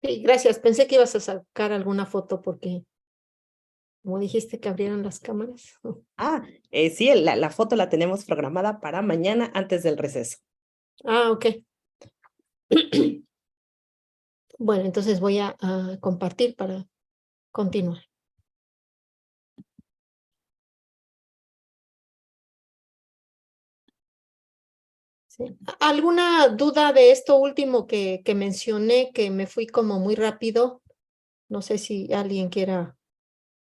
Sí, gracias. Pensé que ibas a sacar alguna foto porque, como dijiste que abrieran las cámaras. Ah, sí, la foto la tenemos programada para mañana antes del receso. Ah, ok. Bueno, entonces voy a compartir para continuar. ¿Sí? ¿Alguna duda de esto último que mencioné, que me fui como muy rápido? No sé si alguien quiera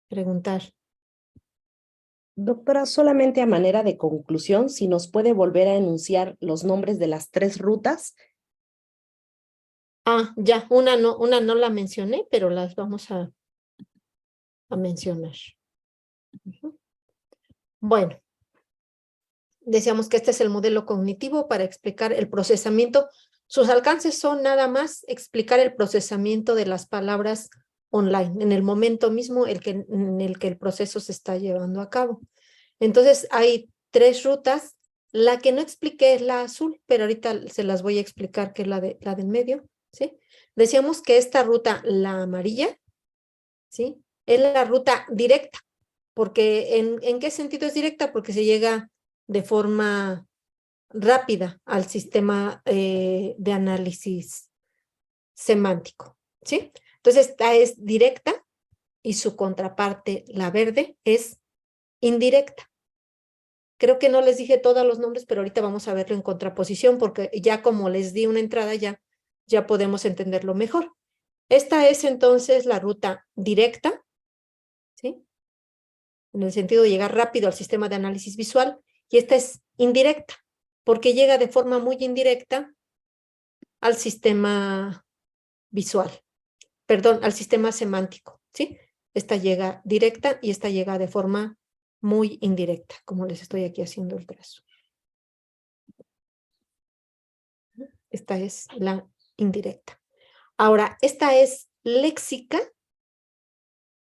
preguntar. Doctora, solamente a manera de conclusión, si nos puede volver a enunciar los nombres de las 3 rutas. Ah, ya, una no la mencioné, pero las vamos a mencionar. Ujú. Bueno, decíamos que este es el modelo cognitivo para explicar el procesamiento. Sus alcances son nada más explicar el procesamiento de las palabras online, en el momento mismo en el que el proceso se está llevando a cabo. Entonces, hay 3 rutas. La que no expliqué es la azul, pero ahorita se las voy a explicar, que es la del medio, ¿sí? Decíamos que esta ruta, la amarilla, ¿sí? Es la ruta directa, porque ¿en qué sentido es directa? Porque se llega de forma rápida al sistema de análisis semántico, ¿sí? Entonces, esta es directa y su contraparte, la verde, es indirecta. Creo que no les dije todos los nombres, pero ahorita vamos a verlo en contraposición, porque ya como les di una entrada, ya podemos entenderlo mejor. Esta es entonces la ruta directa, ¿sí? En el sentido de llegar rápido al sistema de análisis visual, y esta es indirecta, porque llega de forma muy indirecta al sistema visual, perdón, al sistema semántico, ¿sí? Esta llega directa y esta llega de forma muy indirecta, como les estoy aquí haciendo el trazo. Esta es la indirecta. Ahora, esta es léxica,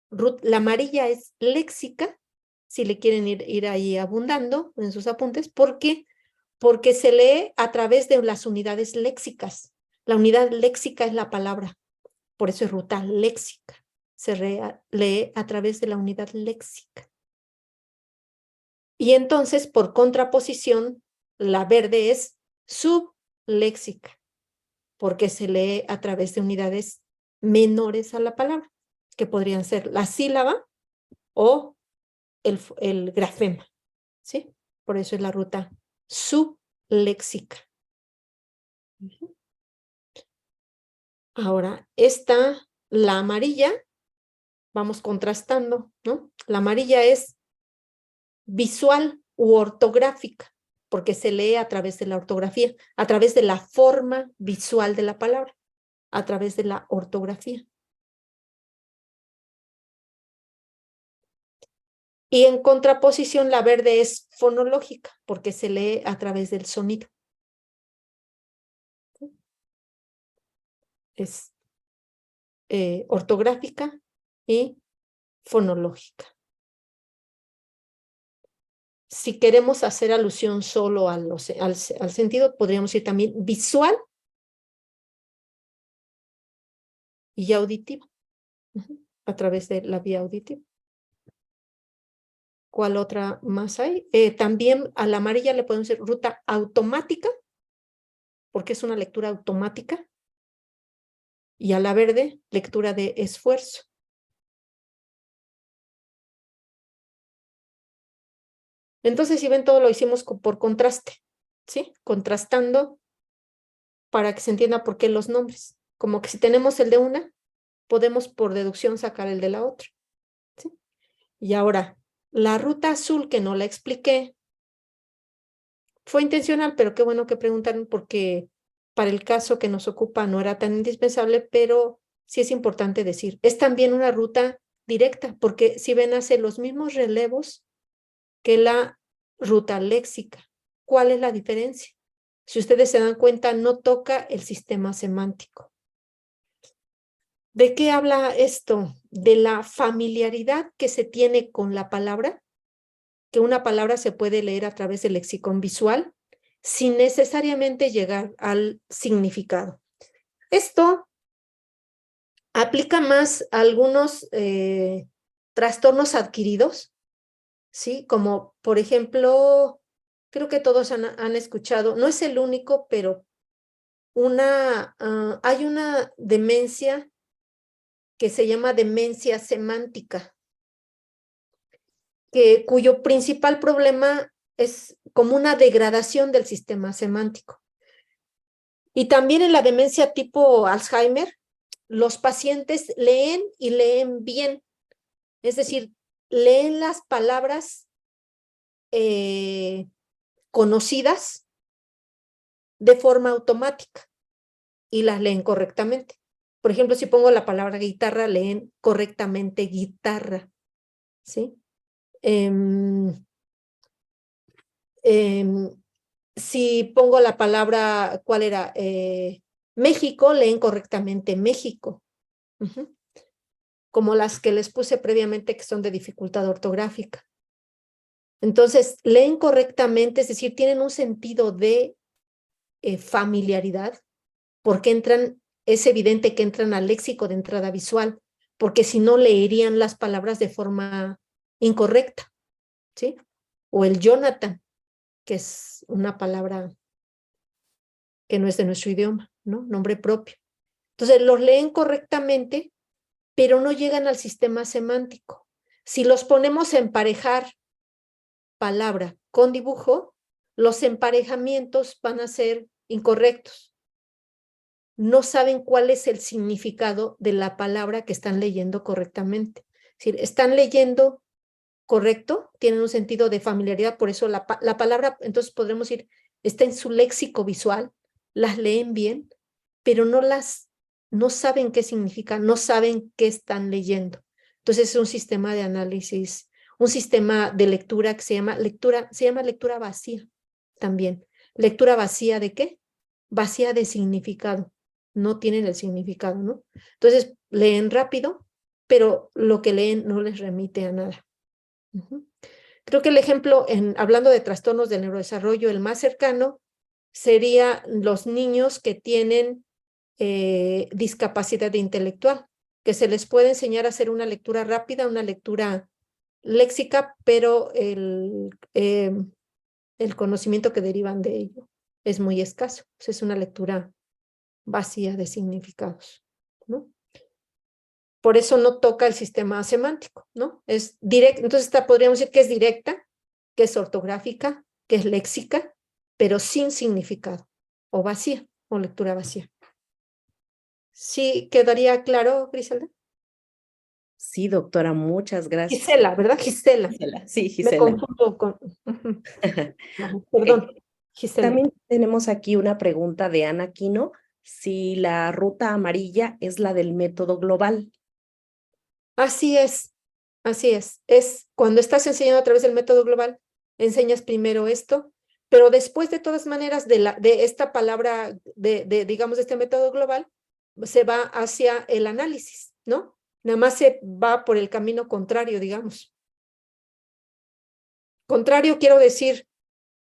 la amarilla es léxica, si le quieren ir ahí abundando en sus apuntes. ¿Por qué? Porque se lee a través de las unidades léxicas. La unidad léxica es la palabra, por eso es ruta léxica. Se lee a través de la unidad léxica. Y entonces, por contraposición, la verde es subléxica, porque se lee a través de unidades menores a la palabra, que podrían ser la sílaba o el grafema, ¿sí? Por eso es la ruta subléxica. Ahora, la amarilla, vamos contrastando, ¿no? La amarilla es visual u ortográfica, porque se lee a través de la ortografía, a través de la forma visual de la palabra, a través de la ortografía. Y en contraposición, la verde es fonológica, porque se lee a través del sonido. Es ortográfica y fonológica. Si queremos hacer alusión solo al sentido, podríamos decir también visual y auditiva, a través de la vía auditiva. ¿Cuál otra más hay? También a la amarilla le podemos decir ruta automática, porque es una lectura automática, y a la verde, lectura de esfuerzo. Entonces, si ven, todo lo hicimos por contraste, ¿sí? Contrastando para que se entienda por qué los nombres. Como que si tenemos el de una, podemos por deducción sacar el de la otra, ¿sí? Y ahora, la ruta azul, que no la expliqué, fue intencional, pero qué bueno que preguntaron, porque para el caso que nos ocupa no era tan indispensable, pero sí es importante decir, es también una ruta directa, porque si ven, hace los mismos relevos que la ruta léxica. ¿Cuál es la diferencia? Si ustedes se dan cuenta, no toca el sistema semántico. ¿De qué habla esto? De la familiaridad que se tiene con la palabra, que una palabra se puede leer a través del lexicón visual sin necesariamente llegar al significado. Esto aplica más a algunos trastornos adquiridos, ¿sí? Como, por ejemplo, creo que todos han escuchado, no es el único, pero hay una demencia que se llama demencia semántica, cuyo principal problema es como una degradación del sistema semántico. Y también en la demencia tipo Alzheimer, los pacientes leen y leen bien, es decir, leen las palabras conocidas de forma automática y las leen correctamente. Por ejemplo, si pongo la palabra guitarra, leen correctamente guitarra, ¿sí? Si pongo la palabra, ¿cuál era? México, leen correctamente México. Como las que les puse previamente que son de dificultad ortográfica. Entonces, leen correctamente, es decir, tienen un sentido de familiaridad, porque es evidente que entran al léxico de entrada visual, porque si no leerían las palabras de forma incorrecta, ¿sí? O el Jonathan, que es una palabra que no es de nuestro idioma, ¿no? Nombre propio. Entonces, los leen correctamente, pero no llegan al sistema semántico. Si los ponemos a emparejar palabra con dibujo, los emparejamientos van a ser incorrectos. No saben cuál es el significado de la palabra que están leyendo correctamente. Es decir, están leyendo correcto, tienen un sentido de familiaridad, por eso la palabra, entonces podremos decir, está en su léxico visual, las leen bien, pero no saben qué significa, no saben qué están leyendo. Entonces es un sistema de análisis, un sistema de lectura que se llama lectura vacía también. ¿Lectura vacía de qué? Vacía de significado. No tienen el significado, ¿no? Entonces leen rápido, pero lo que leen no les remite a nada. Creo que el ejemplo, hablando de trastornos del neurodesarrollo, el más cercano sería los niños que tienen discapacidad intelectual, que se les puede enseñar a hacer una lectura rápida, una lectura léxica, pero el conocimiento que derivan de ello es muy escaso. Es una lectura vacía de significados, ¿no? Por eso no toca el sistema semántico, ¿no? Es directo, entonces podríamos decir que es directa, que es ortográfica, que es léxica, pero sin significado, o vacía, o lectura vacía. ¿Sí quedaría claro, Griselda? Sí, doctora, muchas gracias. Gisela, ¿verdad? Gisela. Sí, Me Gisela. confundo con... Perdón, Gisela. También tenemos aquí una pregunta de Ana Quino, si la ruta amarilla es la del método global. Así es, así es. Es cuando estás enseñando a través del método global, enseñas primero esto, pero después de todas maneras de esta palabra, digamos, de este método global, se va hacia el análisis, ¿no? Nada más se va por el camino contrario, digamos. Contrario, quiero decir,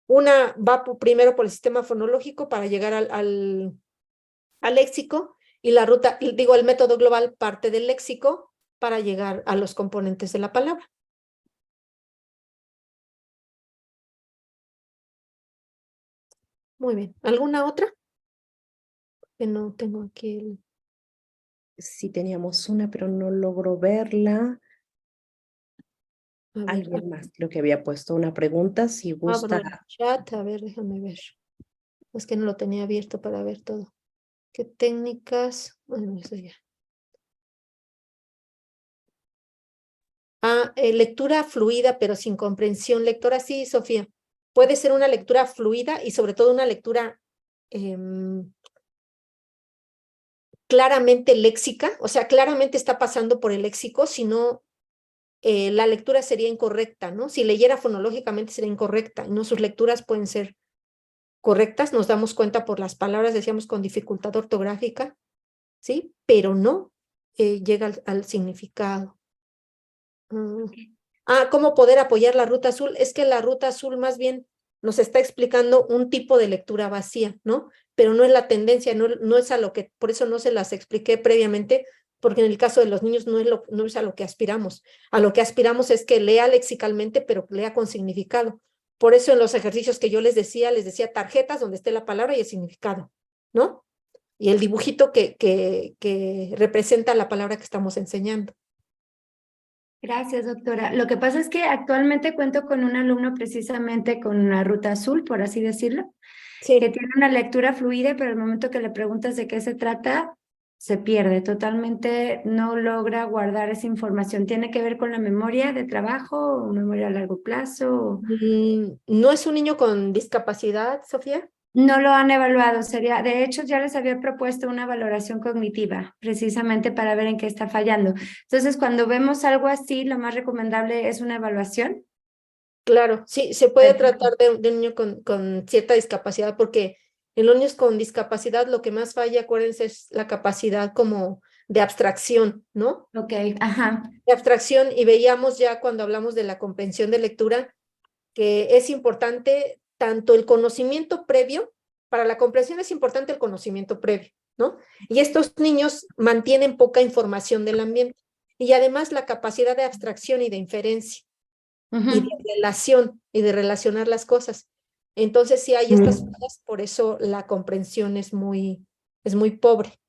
una va primero por el sistema fonológico para llegar al léxico, y la ruta, digo, el método global parte del léxico para llegar a los componentes de la palabra. Muy bien. ¿Alguna otra? Que no tengo aquí el... Sí, teníamos una, pero no logro verla. A ver, Alguien más creo que había puesto una pregunta, si abro gusta. el chat, a ver, déjame ver. Es que no lo tenía abierto para ver todo. ¿Qué técnicas? Bueno, eso ya. Lectura fluida, pero sin comprensión lectora. Sí, Sofía. Puede ser una lectura fluida y sobre todo una lectura claramente léxica, o sea, claramente está pasando por el léxico, si no, la lectura sería incorrecta, ¿no? Si leyera fonológicamente sería incorrecta, y no, sus lecturas pueden ser correctas, nos damos cuenta por las palabras, decíamos, con dificultad ortográfica, ¿sí? Pero no llega al significado. ¿Cómo poder apoyar la ruta azul? Es que la ruta azul más bien nos está explicando un tipo de lectura vacía, ¿no? Pero no es la tendencia, no es a lo que, por eso no se las expliqué previamente, porque en el caso de los niños no es a lo que aspiramos. A lo que aspiramos es que lea léxicamente, pero lea con significado. Por eso en los ejercicios que yo les decía tarjetas donde esté la palabra y el significado, ¿no? Y el dibujito que representa la palabra que estamos enseñando. Gracias, doctora. Lo que pasa es que actualmente cuento con un alumno precisamente con una ruta azul, por así decirlo, Sí, que tiene una lectura fluida, pero al momento que le preguntas de qué se trata, se pierde totalmente, no logra guardar esa información. ¿Tiene que ver con la memoria de trabajo o memoria a largo plazo? ¿no es un niño con discapacidad, Sofía? No lo han evaluado, sería, de hecho, ya les había propuesto una valoración cognitiva, precisamente para ver en qué está fallando. Entonces, cuando vemos algo así, lo más recomendable es una evaluación. Claro, sí, se puede Perfecto. tratar de un niño con cierta discapacidad, porque en los niños con discapacidad lo que más falla, acuérdense, es la capacidad como de abstracción, ¿no? Ok, ajá. De abstracción, y veíamos ya cuando hablamos de la comprensión de lectura que es importante tanto el conocimiento previo, para la comprensión es importante el conocimiento previo, ¿no? Y estos niños mantienen poca información del ambiente y además la capacidad de abstracción y de inferencia y de Ujú. relación y de relacionar las cosas. Entonces, si hay estas fallas, por eso la comprensión es muy pobre,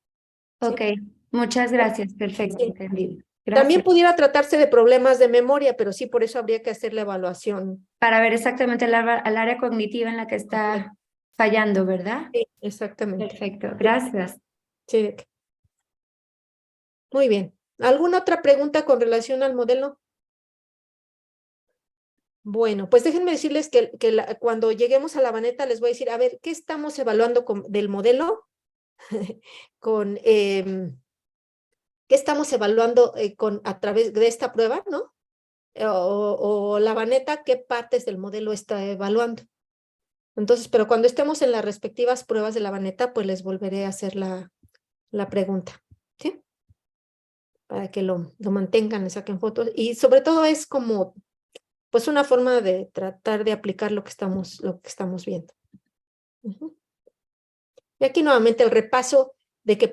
Ok, ¿sí? muchas gracias. Perfecto, Sí. entendido. También Gracias. pudiera tratarse de problemas de memoria, pero sí, por eso habría que hacer la evaluación Para ver exactamente al área cognitiva en la que completa. está fallando, ¿verdad? Sí, exactamente. Perfecto, gracias. Sí, muy bien. ¿Alguna otra pregunta con relación al modelo? Bueno, pues déjenme decirles que cuando lleguemos a la baneta les voy a decir, a ver, ¿qué estamos evaluando del modelo? con, ¿qué estamos evaluando a través de esta prueba, ¿no? O la baneta, ¿qué partes del modelo está evaluando? Entonces, pero cuando estemos en las respectivas pruebas de la baneta, pues les volveré a hacer la pregunta, ¿sí? Para que lo mantengan, le saquen fotos. Y sobre todo es como, pues una forma de tratar de aplicar lo que estamos viendo. Ujú. Y aquí nuevamente el repaso de que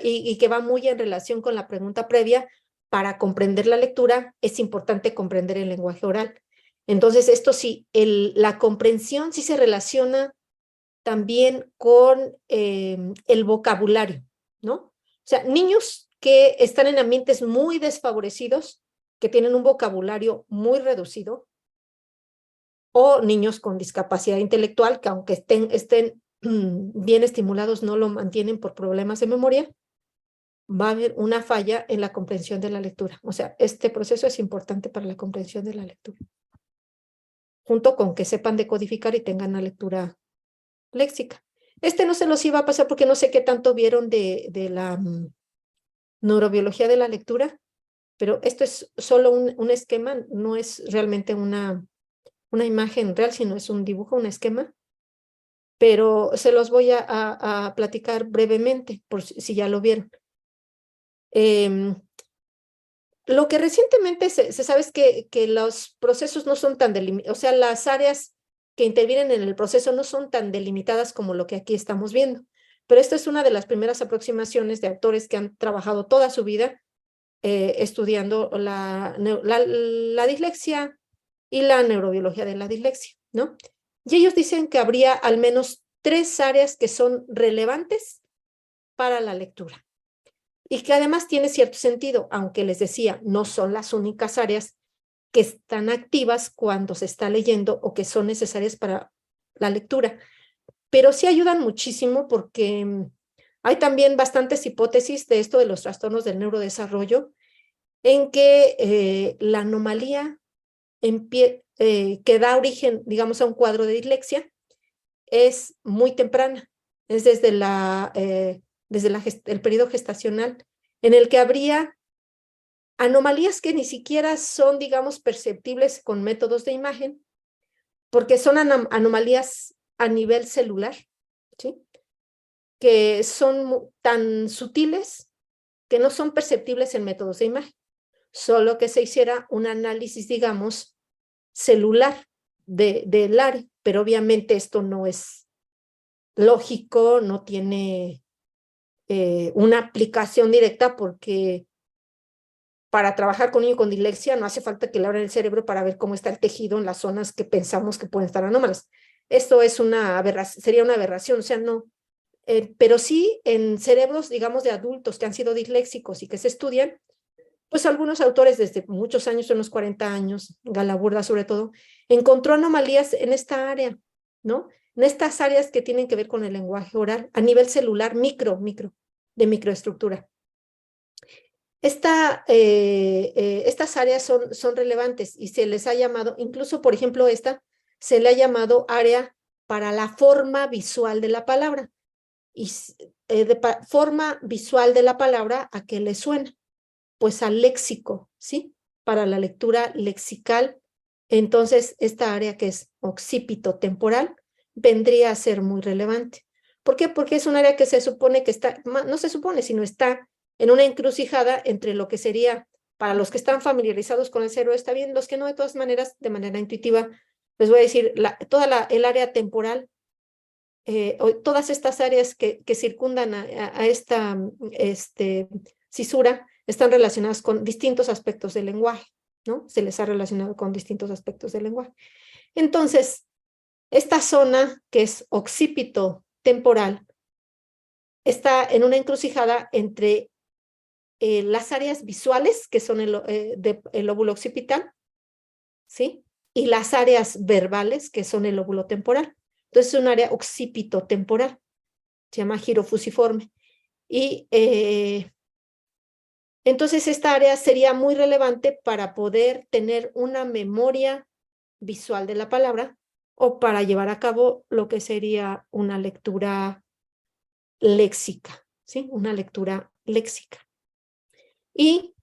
y que va muy en relación con la pregunta previa, para comprender la lectura es importante comprender el lenguaje oral. Entonces, esto sí, la comprensión sí se relaciona también con el vocabulario, ¿no? O sea, niños que están en ambientes muy desfavorecidos, que tienen un vocabulario muy reducido, o niños con discapacidad intelectual, que aunque estén bien estimulados, no lo mantienen por problemas de memoria, va a haber una falla en la comprensión de la lectura. O sea, este proceso es importante para la comprensión de la lectura, junto con que sepan decodificar y tengan una lectura léxica. Este no se los iba a pasar porque no sé qué tanto vieron de la neurobiología de la lectura, pero esto es solo un esquema, no es realmente una imagen real, sino es un dibujo, un esquema, pero se los voy a platicar brevemente, por si ya lo vieron. Lo que recientemente se sabe es que los procesos no son tan delimitados, o sea, las áreas que intervienen en el proceso no son tan delimitadas como lo que aquí estamos viendo. Pero esta es una de las primeras aproximaciones de autores que han trabajado toda su vida estudiando la dislexia y la neurobiología de la dislexia, ¿no? Y ellos dicen que habría al menos 3 áreas que son relevantes para la lectura y que además tiene cierto sentido, aunque les decía, no son las únicas áreas que están activas cuando se está leyendo o que son necesarias para la lectura, pero sí ayudan muchísimo porque hay también bastantes hipótesis de esto de los trastornos del neurodesarrollo, en que la anomalía que da origen, digamos, a un cuadro de dislexia es muy temprana, es desde el periodo gestacional, en el que habría anomalías que ni siquiera son, digamos, perceptibles con métodos de imagen, porque son anomalías a nivel celular, ¿sí? Que son tan sutiles que no son perceptibles en métodos de imagen, solo que se hiciera un análisis, digamos, celular del área, pero obviamente esto no es lógico, no tiene una aplicación directa, porque para trabajar con niño con dislexia no hace falta que le abran el cerebro para ver cómo está el tejido en las zonas que pensamos que pueden estar anómalas. Esto es sería una aberración, o sea, no. Pero sí en cerebros, digamos, de adultos que han sido disléxicos y que se estudian, pues algunos autores desde muchos años, unos 40 años, Galaburda sobre todo, encontró anomalías en esta área, ¿no? En estas áreas que tienen que ver con el lenguaje oral a nivel celular, de microestructura. Estas áreas son relevantes y se les ha llamado, incluso por ejemplo se le ha llamado área para la forma visual de la palabra. Y forma visual de la palabra, ¿a qué le suena? Pues al léxico, ¿sí? Para la lectura lexical. Entonces, esta área que es occipito temporal vendría a ser muy relevante. ¿Por qué? Porque es un área que se supone que está, no se supone, sino está en una encrucijada entre lo que sería, para los que están familiarizados con el cerebro está bien, los que no, de todas maneras, de manera intuitiva, les voy a decir, el área temporal, todas estas áreas que circundan a esta cisura están relacionadas con distintos aspectos del lenguaje, ¿no? Se les ha relacionado con distintos aspectos del lenguaje. Entonces, esta zona que es occipito temporal está en una encrucijada entre las áreas visuales, que son el lóbulo occipital, ¿sí? Y las áreas verbales, que son el lóbulo temporal. Entonces es un área occipito temporal, se llama giro fusiforme. Y entonces esta área sería muy relevante para poder tener una memoria visual de la palabra o para llevar a cabo lo que sería una lectura léxica, ¿sí? Una lectura léxica. Y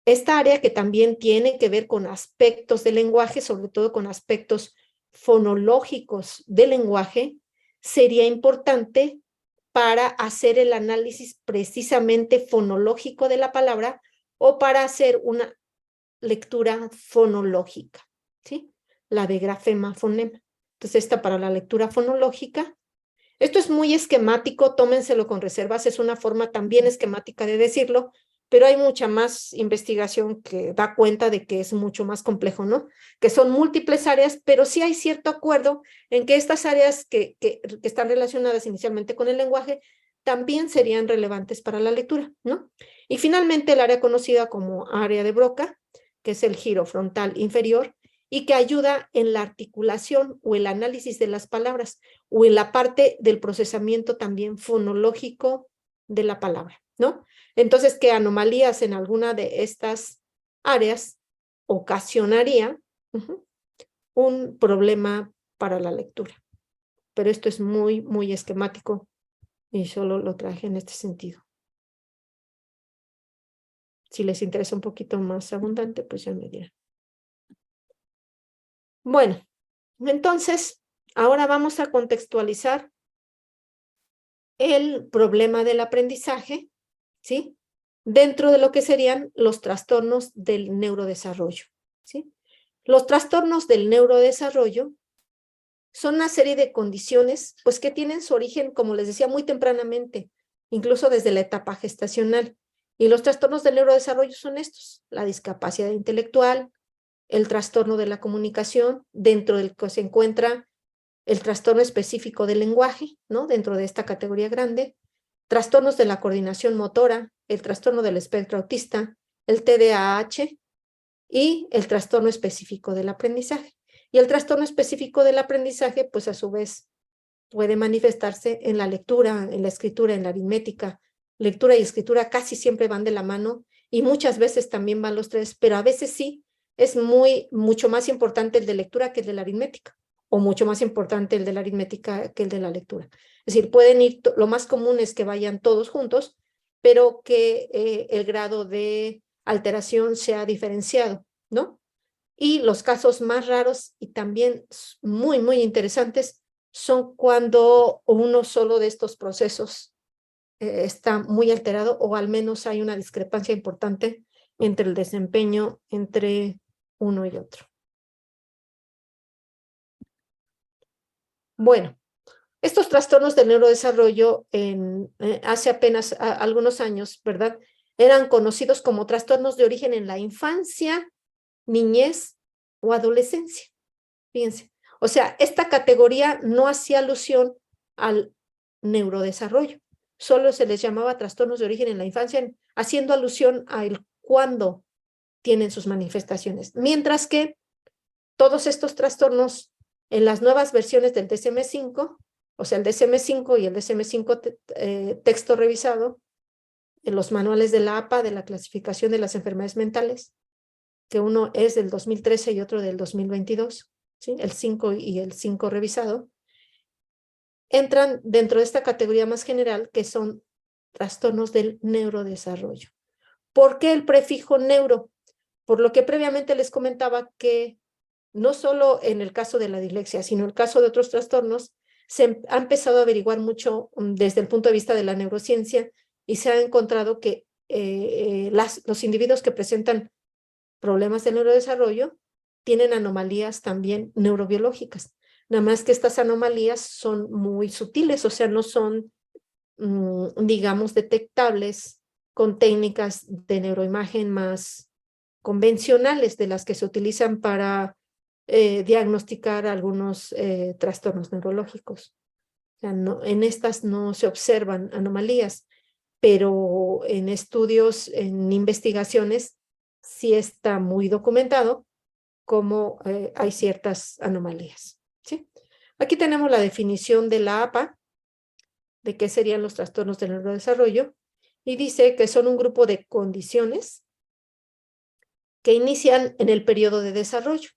esta área que también tiene que ver con aspectos del lenguaje, sobre todo con aspectos fonológicos del lenguaje, sería importante para hacer el análisis precisamente fonológico de la palabra o para hacer una lectura fonológica, ¿sí? La de grafema, fonema. Entonces, esta para la lectura fonológica. Esto es muy esquemático, tómenselo con reservas, es una forma también esquemática de decirlo, pero hay mucha más investigación que da cuenta de que es mucho más complejo, ¿no? Que son múltiples áreas, pero sí hay cierto acuerdo en que estas áreas que están relacionadas inicialmente con el lenguaje también serían relevantes para la lectura, ¿no? Y finalmente el área conocida como área de Broca, que es el giro frontal inferior, y que ayuda en la articulación o el análisis de las palabras o en la parte del procesamiento también fonológico de la palabra, ¿no? Entonces, ¿qué anomalías en alguna de estas áreas ocasionaría un problema para la lectura? Pero esto es muy, muy esquemático y solo lo traje en este sentido. Si les interesa un poquito más abundante, pues ya me dirán. Bueno, entonces, ahora vamos a contextualizar el problema del aprendizaje, ¿sí? Dentro de lo que serían los trastornos del neurodesarrollo, ¿sí? Los trastornos del neurodesarrollo son una serie de condiciones, pues, que tienen su origen, como les decía, muy tempranamente, incluso desde la etapa gestacional. Y los trastornos del neurodesarrollo son estos: la discapacidad intelectual, el trastorno de la comunicación, dentro del que se encuentra el trastorno específico del lenguaje, ¿no? Dentro de esta categoría grande, trastornos de la coordinación motora, el trastorno del espectro autista, el TDAH y el trastorno específico del aprendizaje. Y el trastorno específico del aprendizaje, pues a su vez, puede manifestarse en la lectura, en la escritura, en la aritmética. Lectura y escritura casi siempre van de la mano y muchas veces también van los tres, pero a veces sí es mucho más importante el de lectura que el de la aritmética, o mucho más importante el de la aritmética que el de la lectura. Es decir, pueden ir, lo más común es que vayan todos juntos, pero que el grado de alteración sea diferenciado, ¿no? Y los casos más raros y también muy, muy interesantes son cuando uno solo de estos procesos está muy alterado o al menos hay una discrepancia importante entre el desempeño entre uno y otro. Bueno, Estos trastornos del neurodesarrollo hace apenas algunos años, ¿verdad? Eran conocidos como trastornos de origen en la infancia, niñez o adolescencia. Fíjense. O sea, esta categoría no hacía alusión al neurodesarrollo. Solo se les llamaba trastornos de origen en la infancia, haciendo alusión a cuándo tienen sus manifestaciones. Mientras que todos estos trastornos en las nuevas versiones del DSM-5, o sea, el DSM-5 y el DSM-5 texto revisado, en los manuales de la APA, de la clasificación de las enfermedades mentales, que uno es del 2013 y otro del 2022, ¿sí? El 5 y el 5 revisado, entran dentro de esta categoría más general, que son trastornos del neurodesarrollo. ¿Por qué el prefijo neuro? Por lo que previamente les comentaba que no solo en el caso de la dislexia, sino en el caso de otros trastornos, se ha empezado a averiguar mucho desde el punto de vista de la neurociencia y se ha encontrado que los individuos que presentan problemas de neurodesarrollo tienen anomalías también neurobiológicas. Nada más que estas anomalías son muy sutiles, o sea, no son, digamos, detectables con técnicas de neuroimagen más convencionales de las que se utilizan para diagnosticar algunos trastornos neurológicos. O sea, en estas no se observan anomalías, pero en estudios, en investigaciones, sí está muy documentado cómo hay ciertas anomalías, ¿sí? Aquí tenemos la definición de la APA, de qué serían los trastornos del neurodesarrollo, y dice que son un grupo de condiciones que inician en el periodo de desarrollo.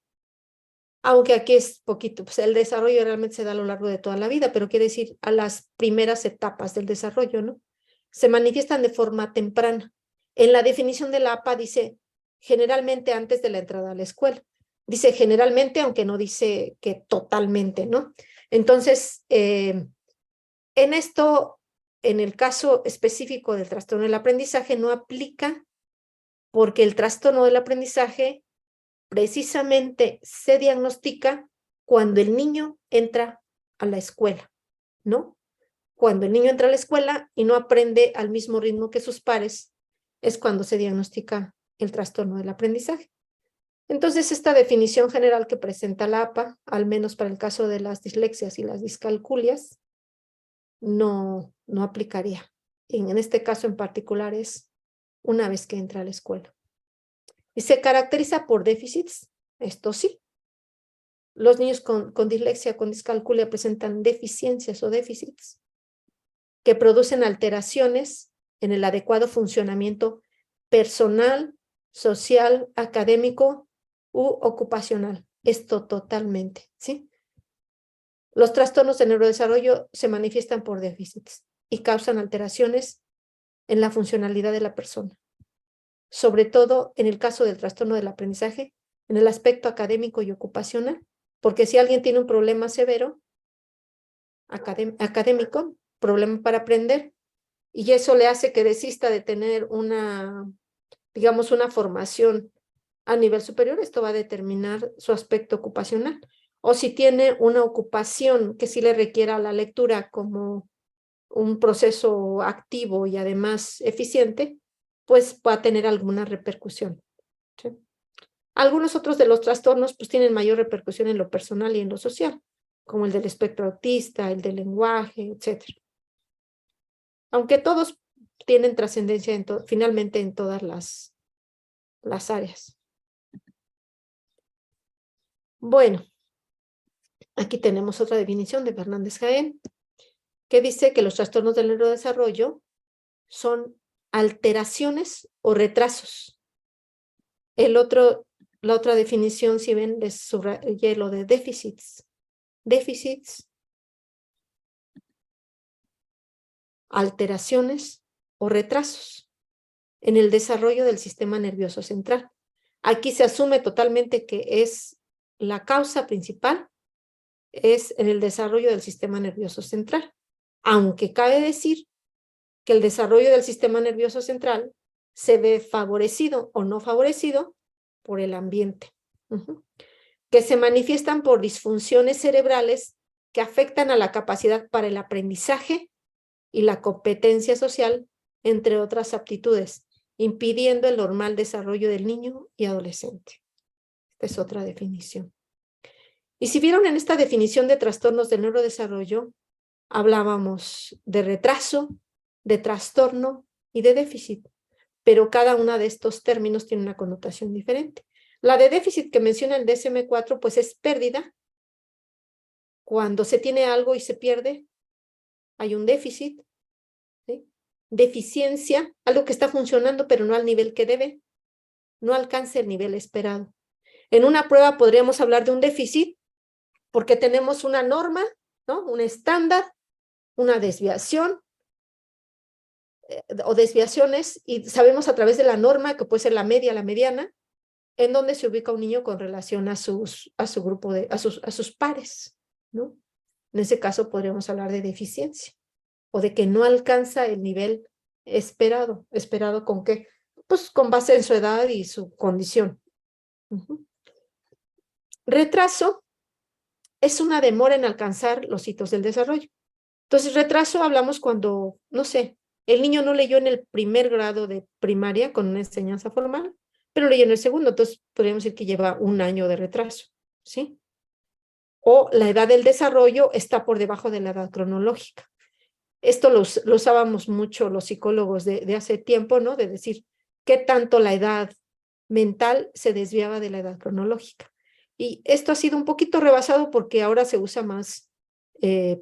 Aunque aquí es poquito, pues el desarrollo realmente se da a lo largo de toda la vida, pero quiere decir a las primeras etapas del desarrollo, ¿no? Se manifiestan de forma temprana. En la definición de la APA dice generalmente antes de la entrada a la escuela. Dice generalmente, aunque no dice que totalmente, ¿no? Entonces, en esto, en el caso específico del trastorno del aprendizaje, no aplica porque el trastorno del aprendizaje precisamente se diagnostica cuando el niño entra a la escuela, ¿no? Cuando el niño entra a la escuela y no aprende al mismo ritmo que sus pares, es cuando se diagnostica el trastorno del aprendizaje. Entonces, esta definición general que presenta la APA, al menos para el caso de las dislexias y las discalculias, no aplicaría. En este caso en particular es una vez que entra a la escuela. Y se caracteriza por déficits, esto sí. Los niños con dislexia, con discalculia, presentan deficiencias o déficits que producen alteraciones en el adecuado funcionamiento personal, social, académico u ocupacional. Esto totalmente, ¿sí? Los trastornos de neurodesarrollo se manifiestan por déficits y causan alteraciones en la funcionalidad de la persona, sobre todo en el caso del trastorno del aprendizaje, en el aspecto académico y ocupacional, porque si alguien tiene un problema severo académico, problema para aprender, y eso le hace que desista de tener digamos, una formación a nivel superior, esto va a determinar su aspecto ocupacional. O si tiene una ocupación que sí le requiera la lectura como un proceso activo y además eficiente, pues va a tener alguna repercusión, ¿sí? Algunos otros de los trastornos pues tienen mayor repercusión en lo personal y en lo social, como el del espectro autista, el del lenguaje, etc. Aunque todos tienen trascendencia finalmente en todas las áreas. Bueno, aquí tenemos otra definición de Fernández Jaén, que dice que los trastornos del neurodesarrollo son alteraciones o retrasos. La otra definición, si ven, les subrayé lo de déficits. Déficits, alteraciones o retrasos en el desarrollo del sistema nervioso central. Aquí se asume totalmente que es la causa principal, es en el desarrollo del sistema nervioso central, aunque cabe decir que el desarrollo del sistema nervioso central se ve favorecido o no favorecido por el ambiente, que se manifiestan por disfunciones cerebrales que afectan a la capacidad para el aprendizaje y la competencia social, entre otras aptitudes, impidiendo el normal desarrollo del niño y adolescente. Esta es otra definición. Y si vieron en esta definición de trastornos del neurodesarrollo, hablábamos de retraso, de trastorno y de déficit, pero cada uno de estos términos tiene una connotación diferente. La de déficit que menciona el DSM-4, pues es pérdida. Cuando se tiene algo y se pierde, hay un déficit, ¿sí? Deficiencia, algo que está funcionando pero no al nivel que debe, no alcanza el nivel esperado. En una prueba podríamos hablar de un déficit porque tenemos una norma, ¿no? Un estándar, una desviación o desviaciones, y sabemos a través de la norma, que puede ser la media, la mediana, en donde se ubica un niño con relación a su grupo a sus pares, ¿no? En ese caso podríamos hablar de deficiencia o de que no alcanza el nivel esperado. ¿Esperado con qué? Pues con base en su edad y su condición. Retraso es una demora en alcanzar los hitos del desarrollo. Entonces, retraso hablamos cuando, no sé, el niño no leyó en el primer grado de primaria con una enseñanza formal, pero leyó en el segundo, entonces podríamos decir que lleva un año de retraso, ¿sí? O la edad del desarrollo está por debajo de la edad cronológica. Esto lo usábamos mucho los psicólogos de hace tiempo, ¿no? De decir qué tanto la edad mental se desviaba de la edad cronológica. Y esto ha sido un poquito rebasado porque ahora se usa más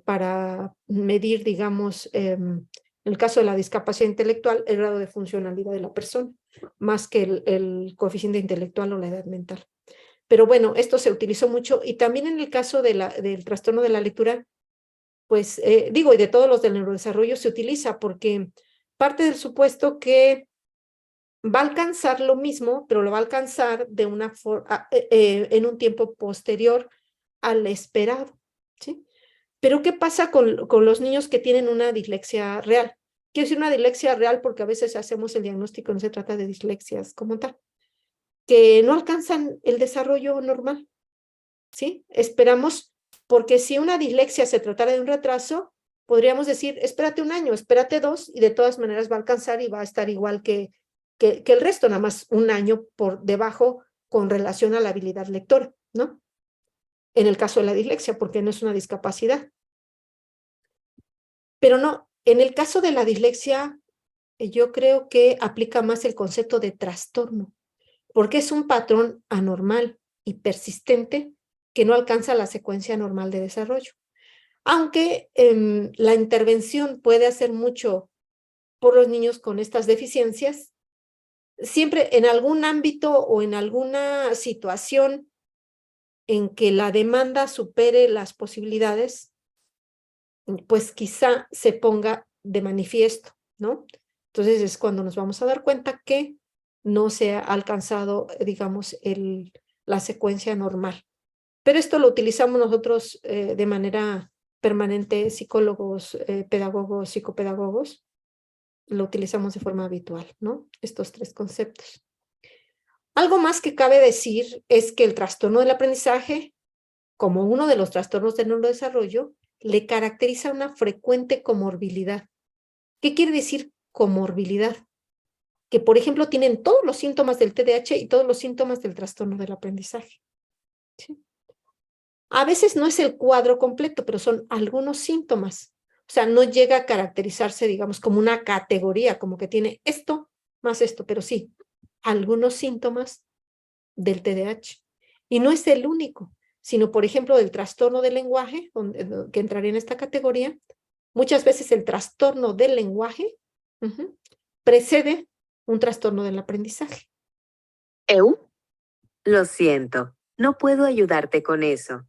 para medir, digamos, en el caso de la discapacidad intelectual, el grado de funcionalidad de la persona, más que el coeficiente intelectual o la edad mental. Pero bueno, esto se utilizó mucho y también en el caso del trastorno de la lectura, pues digo, y de todos los del neurodesarrollo se utiliza porque parte del supuesto que va a alcanzar lo mismo, pero lo va a alcanzar de una en un tiempo posterior al esperado, ¿sí? Pero ¿qué pasa con los niños que tienen una dislexia real? Quiero decir una dislexia real porque a veces hacemos el diagnóstico, no se trata de dislexias como tal, que no alcanzan el desarrollo normal, ¿sí? Esperamos, porque si una dislexia se tratara de un retraso, podríamos decir, espérate un año, espérate 2, y de todas maneras va a alcanzar y va a estar igual que el resto, nada más un año por debajo con relación a la habilidad lectora, ¿no? En el caso de la dislexia, porque no es una discapacidad. Pero no, en el caso de la dislexia, yo creo que aplica más el concepto de trastorno, porque es un patrón anormal y persistente que no alcanza la secuencia normal de desarrollo. Aunque la intervención puede hacer mucho por los niños con estas deficiencias, siempre en algún ámbito o en alguna situación en que la demanda supere las posibilidades, pues quizá se ponga de manifiesto, ¿no? Entonces es cuando nos vamos a dar cuenta que no se ha alcanzado, digamos, la secuencia normal. Pero esto lo utilizamos nosotros de manera permanente, psicólogos, pedagogos, psicopedagogos, lo utilizamos de forma habitual, ¿no? Estos tres conceptos. Algo más que cabe decir es que el trastorno del aprendizaje, como uno de los trastornos del neurodesarrollo, le caracteriza una frecuente comorbilidad. ¿Qué quiere decir comorbilidad? Que, por ejemplo, tienen todos los síntomas del TDAH y todos los síntomas del trastorno del aprendizaje. ¿Sí? A veces no es el cuadro completo, pero son algunos síntomas. O sea, no llega a caracterizarse, digamos, como una categoría, como que tiene esto más esto, pero sí, algunos síntomas del TDAH. Y no es el único, sino, por ejemplo, del trastorno del lenguaje, que entraría en esta categoría. Muchas veces el trastorno del lenguaje precede un trastorno del aprendizaje. Lo siento, no puedo ayudarte con eso.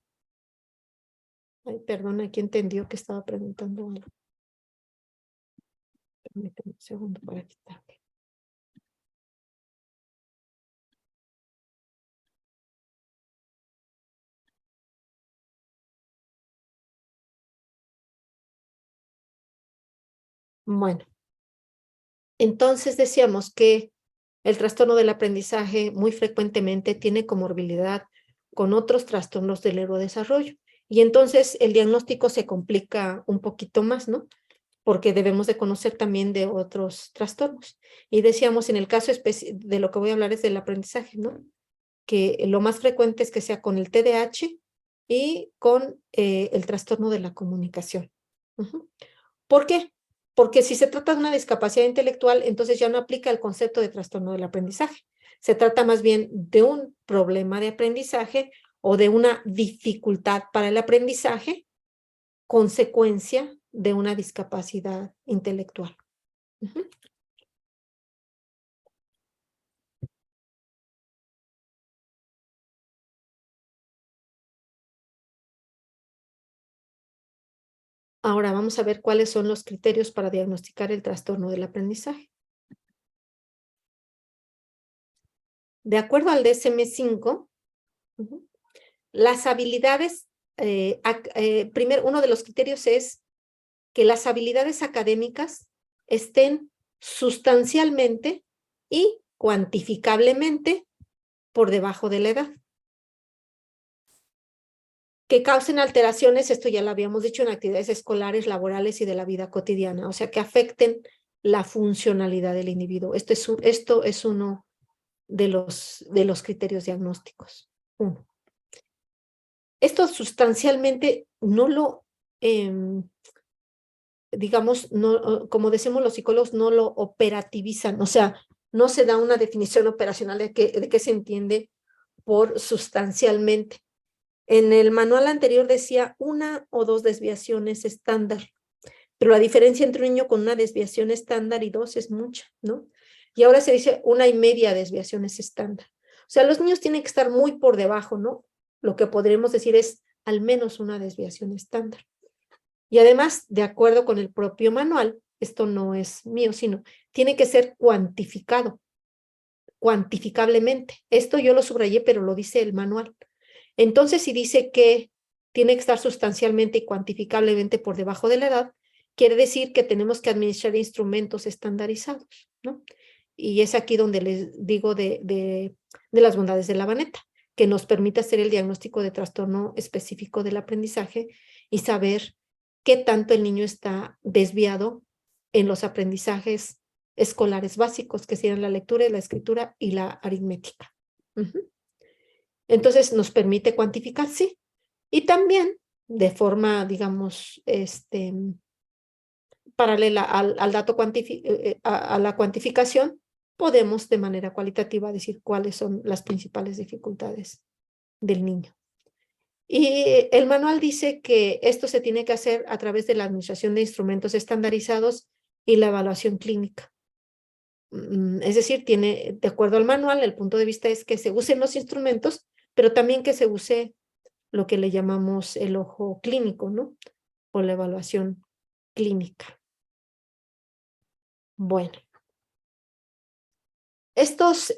Ay, perdona, aquí entendió que estaba preguntando algo. Permíteme un segundo para quitarme. Bueno, entonces decíamos que el trastorno del aprendizaje muy frecuentemente tiene comorbilidad con otros trastornos del neurodesarrollo. Y entonces el diagnóstico se complica un poquito más, ¿no? Porque debemos de conocer también de otros trastornos. Y decíamos, en el caso de lo que voy a hablar es del aprendizaje, ¿no? Que lo más frecuente es que sea con el TDAH y con el trastorno de la comunicación. ¿Por qué? Porque si se trata de una discapacidad intelectual, entonces ya no aplica el concepto de trastorno del aprendizaje. Se trata más bien de un problema de aprendizaje o de una dificultad para el aprendizaje, consecuencia de una discapacidad intelectual. Ahora vamos a ver cuáles son los criterios para diagnosticar el trastorno del aprendizaje. De acuerdo al DSM-5, las habilidades, primero, uno de los criterios es que las habilidades académicas estén sustancialmente y cuantificablemente por debajo de la edad. Que causen alteraciones, esto ya lo habíamos dicho, en actividades escolares, laborales y de la vida cotidiana, o sea, que afecten la funcionalidad del individuo. Esto es uno de los criterios diagnósticos. Uno. Esto sustancialmente no lo, digamos, no, como decimos los psicólogos, no lo operativizan, o sea, no se da una definición operacional de qué se entiende por sustancialmente. En el manual anterior decía 1 o 2 desviaciones estándar, pero la diferencia entre un niño con una desviación estándar y 2 es mucha, ¿no? Y ahora se dice 1,5 desviaciones estándar. O sea, los niños tienen que estar muy por debajo, ¿no? Lo que podríamos decir es al menos una desviación estándar. Y además, de acuerdo con el propio manual, esto no es mío, sino tiene que ser cuantificado, cuantificablemente. Esto yo lo subrayé, pero lo dice el manual. Entonces, si dice que tiene que estar sustancialmente y cuantificablemente por debajo de la edad, quiere decir que tenemos que administrar instrumentos estandarizados, ¿no? Y es aquí donde les digo de las bondades de la Vanetta, que nos permite hacer el diagnóstico de trastorno específico del aprendizaje y saber qué tanto el niño está desviado en los aprendizajes escolares básicos, que serían la lectura, la escritura y la aritmética. Entonces nos permite cuantificar, sí. Y también de forma, digamos, paralela al dato a la cuantificación, podemos de manera cualitativa decir cuáles son las principales dificultades del niño. Y el manual dice que esto se tiene que hacer a través de la administración de instrumentos estandarizados y la evaluación clínica. Es decir, de acuerdo al manual, el punto de vista es que se usen los instrumentos, pero también que se use lo que le llamamos el ojo clínico, ¿no? O la evaluación clínica. Bueno. Estos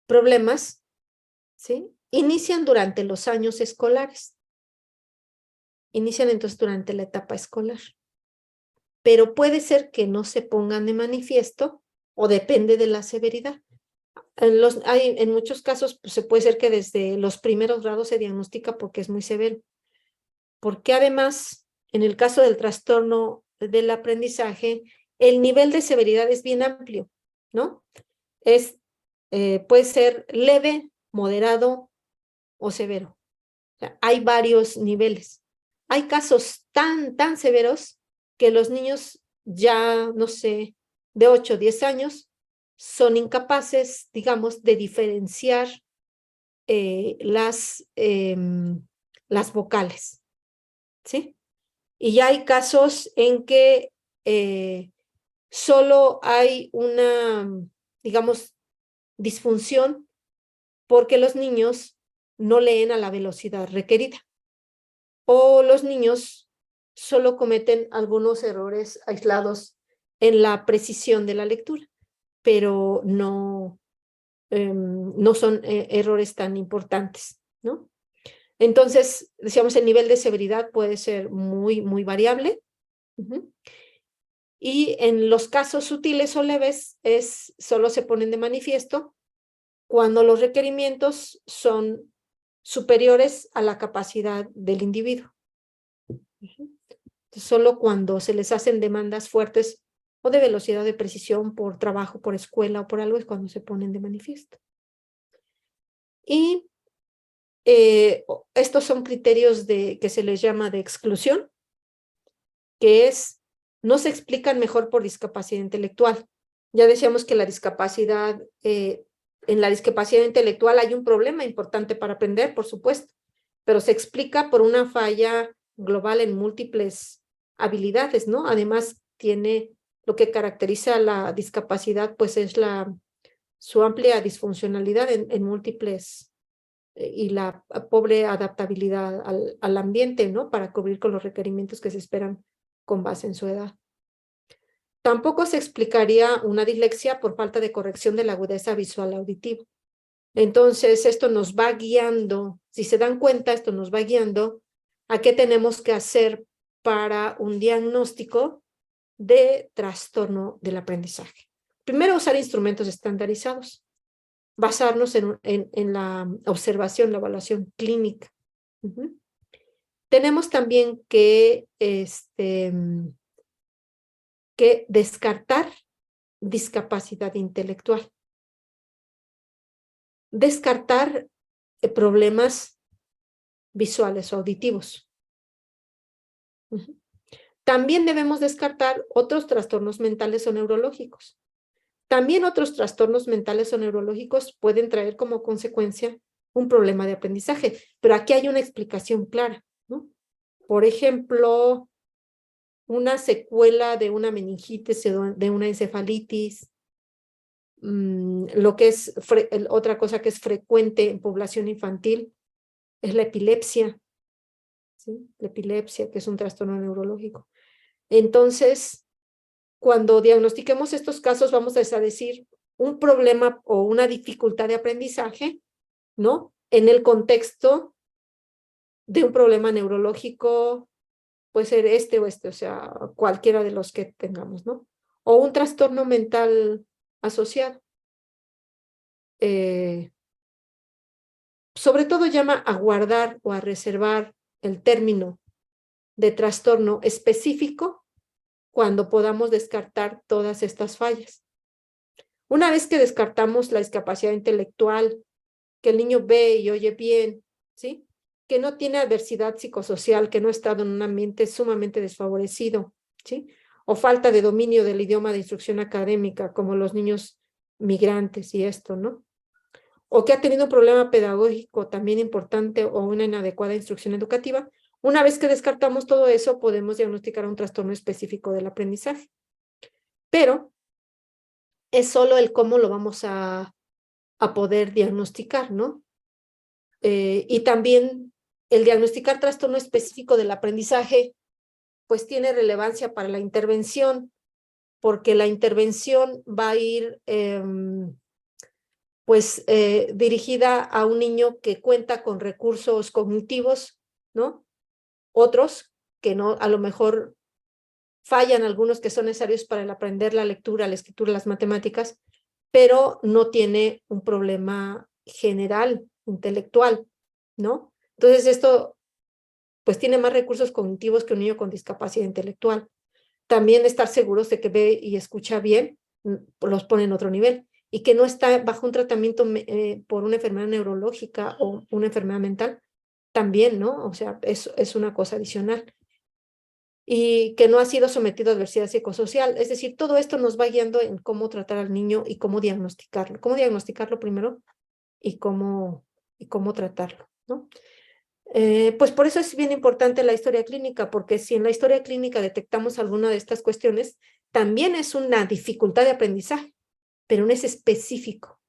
problemas, ¿sí? Inician durante los años escolares. Inician entonces durante la etapa escolar. Pero puede ser que no se pongan de manifiesto o depende de la severidad. En muchos casos pues, se puede ser que desde los primeros grados se diagnostica porque es muy severo. Porque además, en el caso del trastorno del aprendizaje, el nivel de severidad es bien amplio, ¿no? Puede ser leve, moderado o severo. O sea, hay varios niveles. Hay casos tan severos que los niños ya, no sé, de 8 o 10 años, son incapaces, digamos, de diferenciar las vocales, ¿sí? Y ya hay casos en que solo hay una, digamos, disfunción porque los niños no leen a la velocidad requerida. O los niños solo cometen algunos errores aislados en la precisión de la lectura, pero no son errores tan importantes, ¿no? Entonces, decíamos, el nivel de severidad puede ser muy variable. Y en los casos sutiles o leves, solo se ponen de manifiesto cuando los requerimientos son superiores a la capacidad del individuo. Solo cuando se les hacen demandas fuertes o de velocidad, de precisión, por trabajo, por escuela o por algo, es cuando se ponen de manifiesto. Y estos son criterios que se les llama de exclusión, que no se explican mejor por discapacidad intelectual. Ya decíamos que la discapacidad, en la discapacidad intelectual hay un problema importante para aprender, por supuesto, pero se explica por una falla global en múltiples habilidades, ¿no? Además, lo que caracteriza a la discapacidad, pues es su amplia disfuncionalidad en múltiples y la pobre adaptabilidad al ambiente, ¿no? Para cubrir con los requerimientos que se esperan con base en su edad. Tampoco se explicaría una dislexia por falta de corrección de la agudeza visual auditiva. Entonces, esto nos va guiando, si se dan cuenta, esto nos va guiando a qué tenemos que hacer para un diagnóstico de trastorno del aprendizaje. Primero, usar instrumentos estandarizados, basarnos en la observación, la evaluación clínica. Tenemos también que descartar discapacidad intelectual. Descartar problemas visuales o auditivos. También debemos descartar otros trastornos mentales o neurológicos. También otros trastornos mentales o neurológicos pueden traer como consecuencia un problema de aprendizaje, pero aquí hay una explicación clara, ¿no? Por ejemplo, una secuela de una meningitis o de una encefalitis, lo que es otra cosa que es frecuente en población infantil es la epilepsia, ¿sí? La epilepsia, que es un trastorno neurológico. Entonces, cuando diagnostiquemos estos casos, vamos a decir un problema o una dificultad de aprendizaje, ¿no? En el contexto de un problema neurológico, puede ser este o este, o sea, cualquiera de los que tengamos, ¿no? O un trastorno mental asociado. Sobre todo llama a guardar o a reservar el término de trastorno específico cuando podamos descartar todas estas fallas. Una vez que descartamos la discapacidad intelectual, que el niño ve y oye bien, ¿sí? Que no tiene adversidad psicosocial, que no ha estado en un ambiente sumamente desfavorecido, ¿sí? O falta de dominio del idioma de instrucción académica, como los niños migrantes y esto, ¿no? O que ha tenido un problema pedagógico también importante o una inadecuada instrucción educativa. Una vez que descartamos todo eso, podemos diagnosticar un trastorno específico del aprendizaje. Pero es solo el cómo lo vamos a poder diagnosticar, ¿no? Y también el diagnosticar trastorno específico del aprendizaje, pues tiene relevancia para la intervención, porque la intervención va a ir dirigida a un niño que cuenta con recursos cognitivos, ¿no? Otros que no, a lo mejor fallan algunos que son necesarios para el aprender la lectura, la escritura, las matemáticas, pero no tiene un problema general, intelectual, ¿no? Entonces esto, pues tiene más recursos cognitivos que un niño con discapacidad intelectual. También estar seguros de que ve y escucha bien, los pone en otro nivel, y que no está bajo un tratamiento por una enfermedad neurológica o una enfermedad mental, también, ¿no? O sea, es una cosa adicional. Y que no ha sido sometido a adversidad psicosocial. Es decir, todo esto nos va guiando en cómo tratar al niño y cómo diagnosticarlo. Cómo diagnosticarlo primero y cómo tratarlo, ¿no? Pues por eso es bien importante la historia clínica, porque si en la historia clínica detectamos alguna de estas cuestiones, también es una dificultad de aprendizaje, pero no es específico.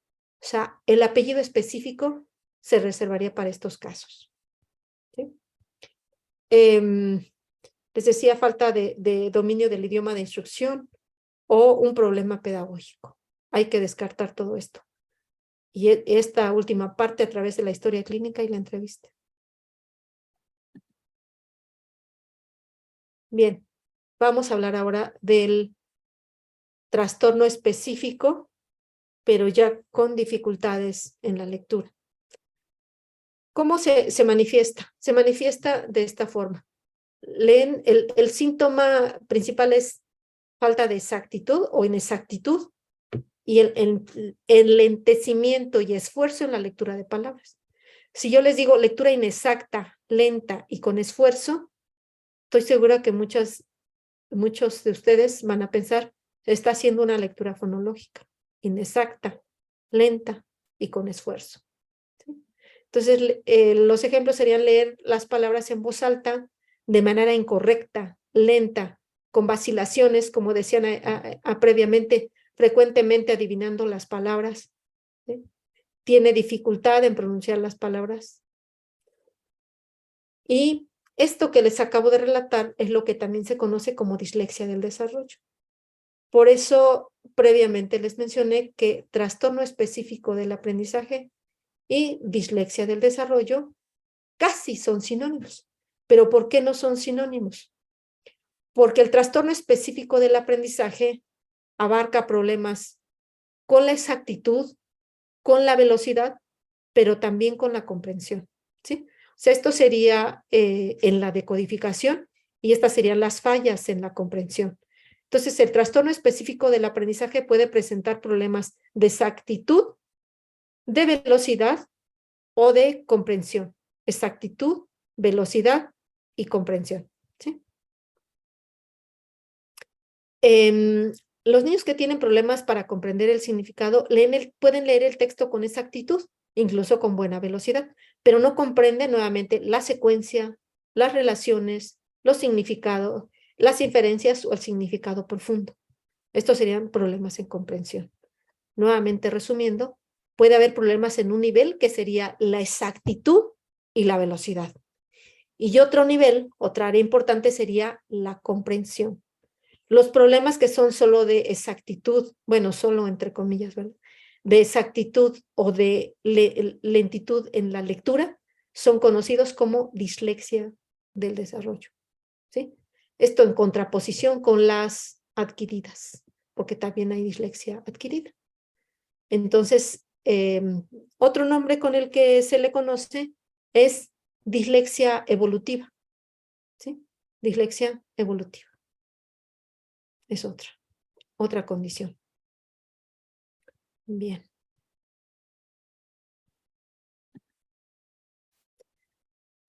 O sea, el apellido específico se reservaría para estos casos, ¿sí? Les decía, falta de dominio del idioma de instrucción o un problema pedagógico. Hay que descartar todo esto. Y esta última parte a través de la historia clínica y la entrevista. Bien, vamos a hablar ahora del trastorno específico, pero ya con dificultades en la lectura. ¿Cómo se manifiesta? Se manifiesta de esta forma. Leen, el síntoma principal es falta de exactitud o inexactitud y el enlentecimiento y esfuerzo en la lectura de palabras. Si yo les digo lectura inexacta, lenta y con esfuerzo, estoy segura que muchos de ustedes van a pensar, está haciendo una lectura fonológica, inexacta, lenta y con esfuerzo. ¿Sí? Entonces, los ejemplos serían leer las palabras en voz alta, de manera incorrecta, lenta, con vacilaciones, como decían previamente, frecuentemente adivinando las palabras. ¿Sí? Tiene dificultad en pronunciar las palabras. Y esto que les acabo de relatar es lo que también se conoce como dislexia del desarrollo. Por eso, previamente les mencioné que trastorno específico del aprendizaje y dislexia del desarrollo casi son sinónimos. ¿Pero por qué no son sinónimos? Porque el trastorno específico del aprendizaje abarca problemas con la exactitud, con la velocidad, pero también con la comprensión, ¿sí? O sea, esto sería en la decodificación y estas serían las fallas en la comprensión. Entonces, el trastorno específico del aprendizaje puede presentar problemas de exactitud, de velocidad o de comprensión. Exactitud, velocidad y comprensión, ¿sí? Los niños que tienen problemas para comprender el significado pueden leer el texto con exactitud, incluso con buena velocidad, pero no comprenden nuevamente la secuencia, las relaciones, los significados, las inferencias o el significado profundo. Estos serían problemas en comprensión. Nuevamente resumiendo, puede haber problemas en un nivel que sería la exactitud y la velocidad. Y otro nivel, otra área importante sería la comprensión. Los problemas que son solo de exactitud, bueno, solo entre comillas, ¿verdad? De exactitud o de lentitud en la lectura, son conocidos como dislexia del desarrollo, ¿sí? Esto en contraposición con las adquiridas, porque también hay dislexia adquirida. Entonces, otro nombre con el que se le conoce es dislexia evolutiva, ¿sí? Dislexia evolutiva. Es otra condición. Bien.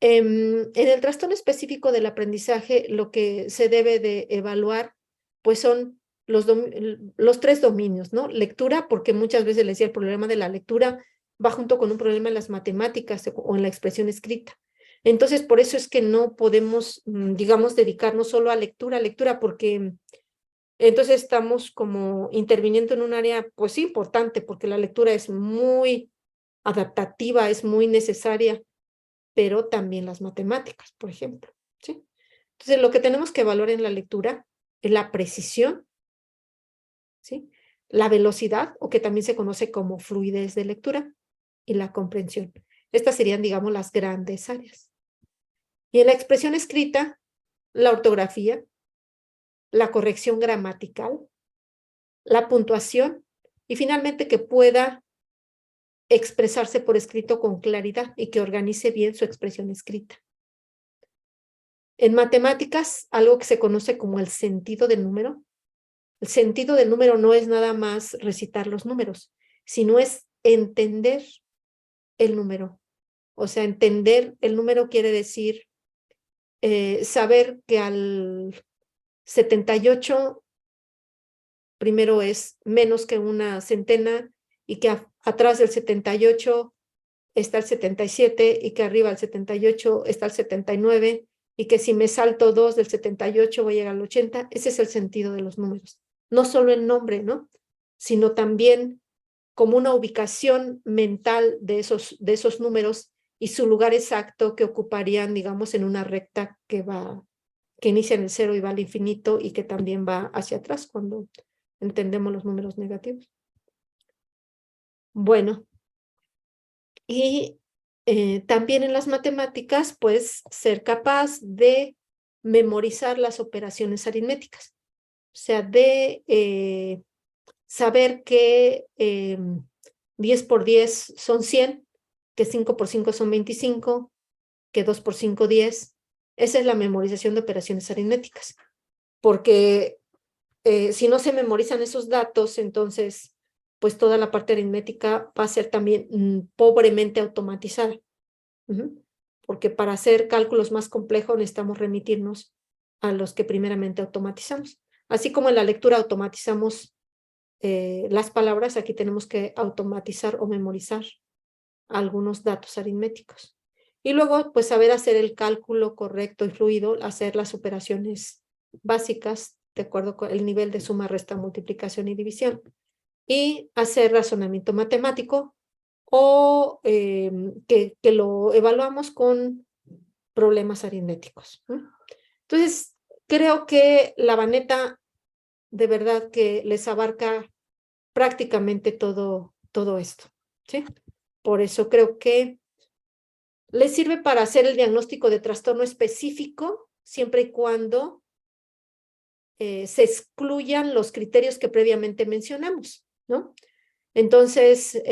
En el trastorno específico del aprendizaje, lo que se debe de evaluar, pues son los tres dominios, ¿no? Lectura, porque muchas veces les decía el problema de la lectura va junto con un problema en las matemáticas o en la expresión escrita. Entonces, por eso es que no podemos, digamos, dedicarnos solo a lectura, porque entonces estamos como interviniendo en un área, pues importante, porque la lectura es muy adaptativa, es muy necesaria, pero también las matemáticas, por ejemplo, ¿sí? Entonces, lo que tenemos que evaluar en la lectura es la precisión, ¿sí? La velocidad, o que también se conoce como fluidez de lectura, y la comprensión. Estas serían, digamos, las grandes áreas. Y en la expresión escrita, la ortografía, la corrección gramatical, la puntuación y finalmente que pueda expresarse por escrito con claridad y que organice bien su expresión escrita. En matemáticas, algo que se conoce como el sentido del número. El sentido del número no es nada más recitar los números, sino es entender el número. O sea, entender el número quiere decir saber que al 78 primero es menos que una centena y que atrás del 78 está el 77 y que arriba del 78 está el 79 y que si me salto 2 del 78 voy a llegar al 80. Ese es el sentido de los números. No solo el nombre, ¿no? Sino también como una ubicación mental de esos números y su lugar exacto que ocuparían, digamos, en una recta que inicia en el 0 y va al infinito y que también va hacia atrás cuando entendemos los números negativos. Bueno, y también en las matemáticas, pues, ser capaz de memorizar las operaciones aritméticas. O sea, de saber que 10 por 10 son 100 que 5 por 5 son 25, que 2 por 5, 10. Esa es la memorización de operaciones aritméticas. Porque si no se memorizan esos datos, entonces, pues toda la parte aritmética va a ser también pobremente automatizada. Porque para hacer cálculos más complejos necesitamos remitirnos a los que primeramente automatizamos. Así como en la lectura automatizamos las palabras, aquí tenemos que automatizar o memorizar algunos datos aritméticos. Y luego, pues, saber hacer el cálculo correcto y fluido, hacer las operaciones básicas de acuerdo con el nivel de suma, resta, multiplicación y división. Y hacer razonamiento matemático o que lo evaluamos con problemas aritméticos. Entonces, creo que la Vanetta de verdad que les abarca prácticamente todo esto, ¿sí? Por eso creo que les sirve para hacer el diagnóstico de trastorno específico, siempre y cuando se excluyan los criterios que previamente mencionamos, ¿no? Entonces,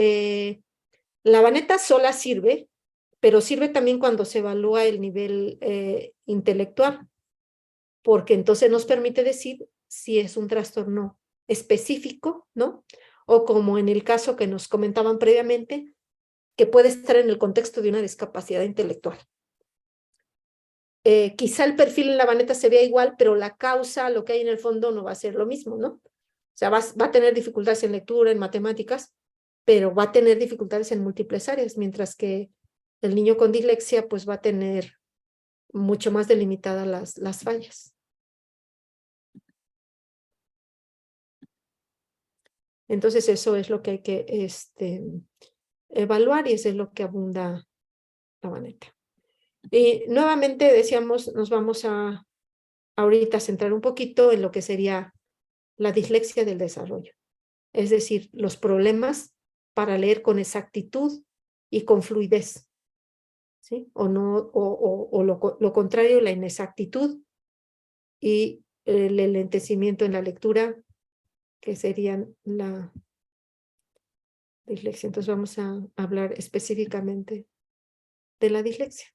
la Vanetta sola sirve, pero sirve también cuando se evalúa el nivel intelectual, porque entonces nos permite decir si es un trastorno específico, ¿no? O como en el caso que nos comentaban previamente, que puede estar en el contexto de una discapacidad intelectual. Quizá el perfil en la Vanetta se vea igual, pero la causa, lo que hay en el fondo, no va a ser lo mismo, ¿no? O sea, va a tener dificultades en lectura, en matemáticas, pero va a tener dificultades en múltiples áreas, mientras que el niño con dislexia pues va a tener mucho más delimitadas las fallas. Entonces eso es lo que hay que evaluar y eso es lo que abunda la Vanetta. Y nuevamente decíamos, nos vamos a ahorita centrar un poquito en lo que sería la dislexia del desarrollo. Es decir, los problemas para leer con exactitud y con fluidez, ¿sí? O no, o lo contrario, la inexactitud y el enlentecimiento en la lectura, que serían la dislexia. Entonces vamos a hablar específicamente de la dislexia.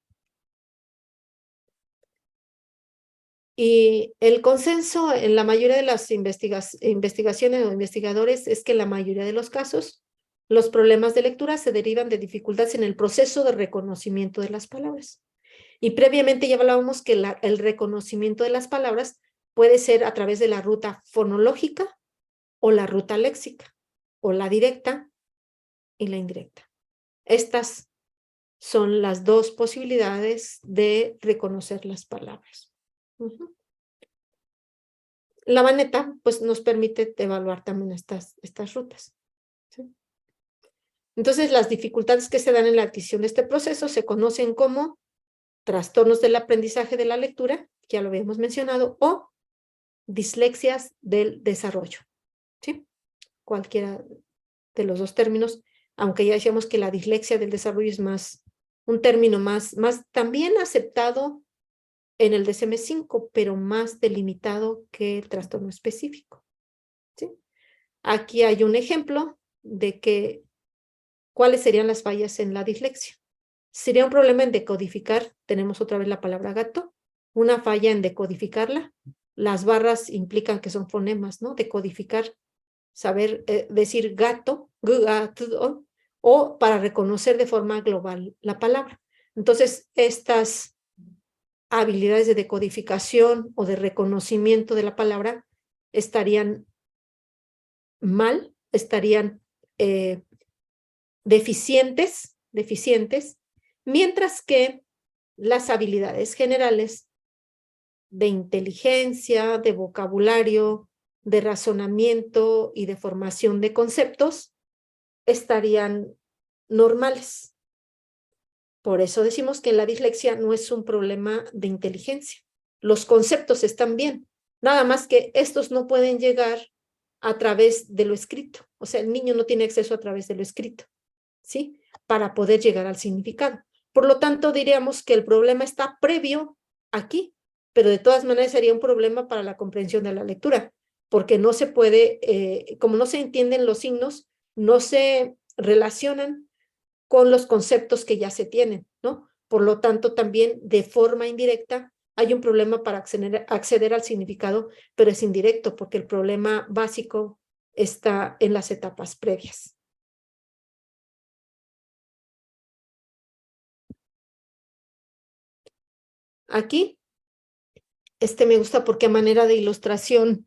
Y el consenso en la mayoría de las investigaciones o investigadores es que en la mayoría de los casos los problemas de lectura se derivan de dificultades en el proceso de reconocimiento de las palabras. Y previamente ya hablábamos que el reconocimiento de las palabras puede ser a través de la ruta fonológica o la ruta léxica, o la directa y la indirecta. Estas son las dos posibilidades de reconocer las palabras. La Vanetta pues nos permite evaluar también estas rutas, ¿sí? Entonces las dificultades que se dan en la adquisición de este proceso se conocen como trastornos del aprendizaje de la lectura, ya lo habíamos mencionado, o dislexias del desarrollo, ¿sí? Cualquiera de los dos términos, aunque ya decíamos que la dislexia del desarrollo es más, un término más también aceptado en el DSM-5, pero más delimitado que el trastorno específico, ¿sí? Aquí hay un ejemplo de cuáles serían las fallas en la dislexia. Sería un problema en decodificar, tenemos otra vez la palabra gato, una falla en decodificarla. Las barras implican que son fonemas, ¿no? Decodificar, saber decir gato, o para reconocer de forma global la palabra. Entonces, estas habilidades de decodificación o de reconocimiento de la palabra estarían mal, estarían deficientes, mientras que las habilidades generales de inteligencia, de vocabulario, de razonamiento y de formación de conceptos estarían normales. Por eso decimos que la dislexia no es un problema de inteligencia. Los conceptos están bien, nada más que estos no pueden llegar a través de lo escrito. O sea, el niño no tiene acceso a través de lo escrito, ¿sí? Para poder llegar al significado. Por lo tanto, diríamos que el problema está previo aquí, pero de todas maneras sería un problema para la comprensión de la lectura, porque no se puede, como no se entienden los signos, no se relacionan, con los conceptos que ya se tienen, ¿no? Por lo tanto, también de forma indirecta hay un problema para acceder al significado, pero es indirecto porque el problema básico está en las etapas previas. Aquí, me gusta porque a manera de ilustración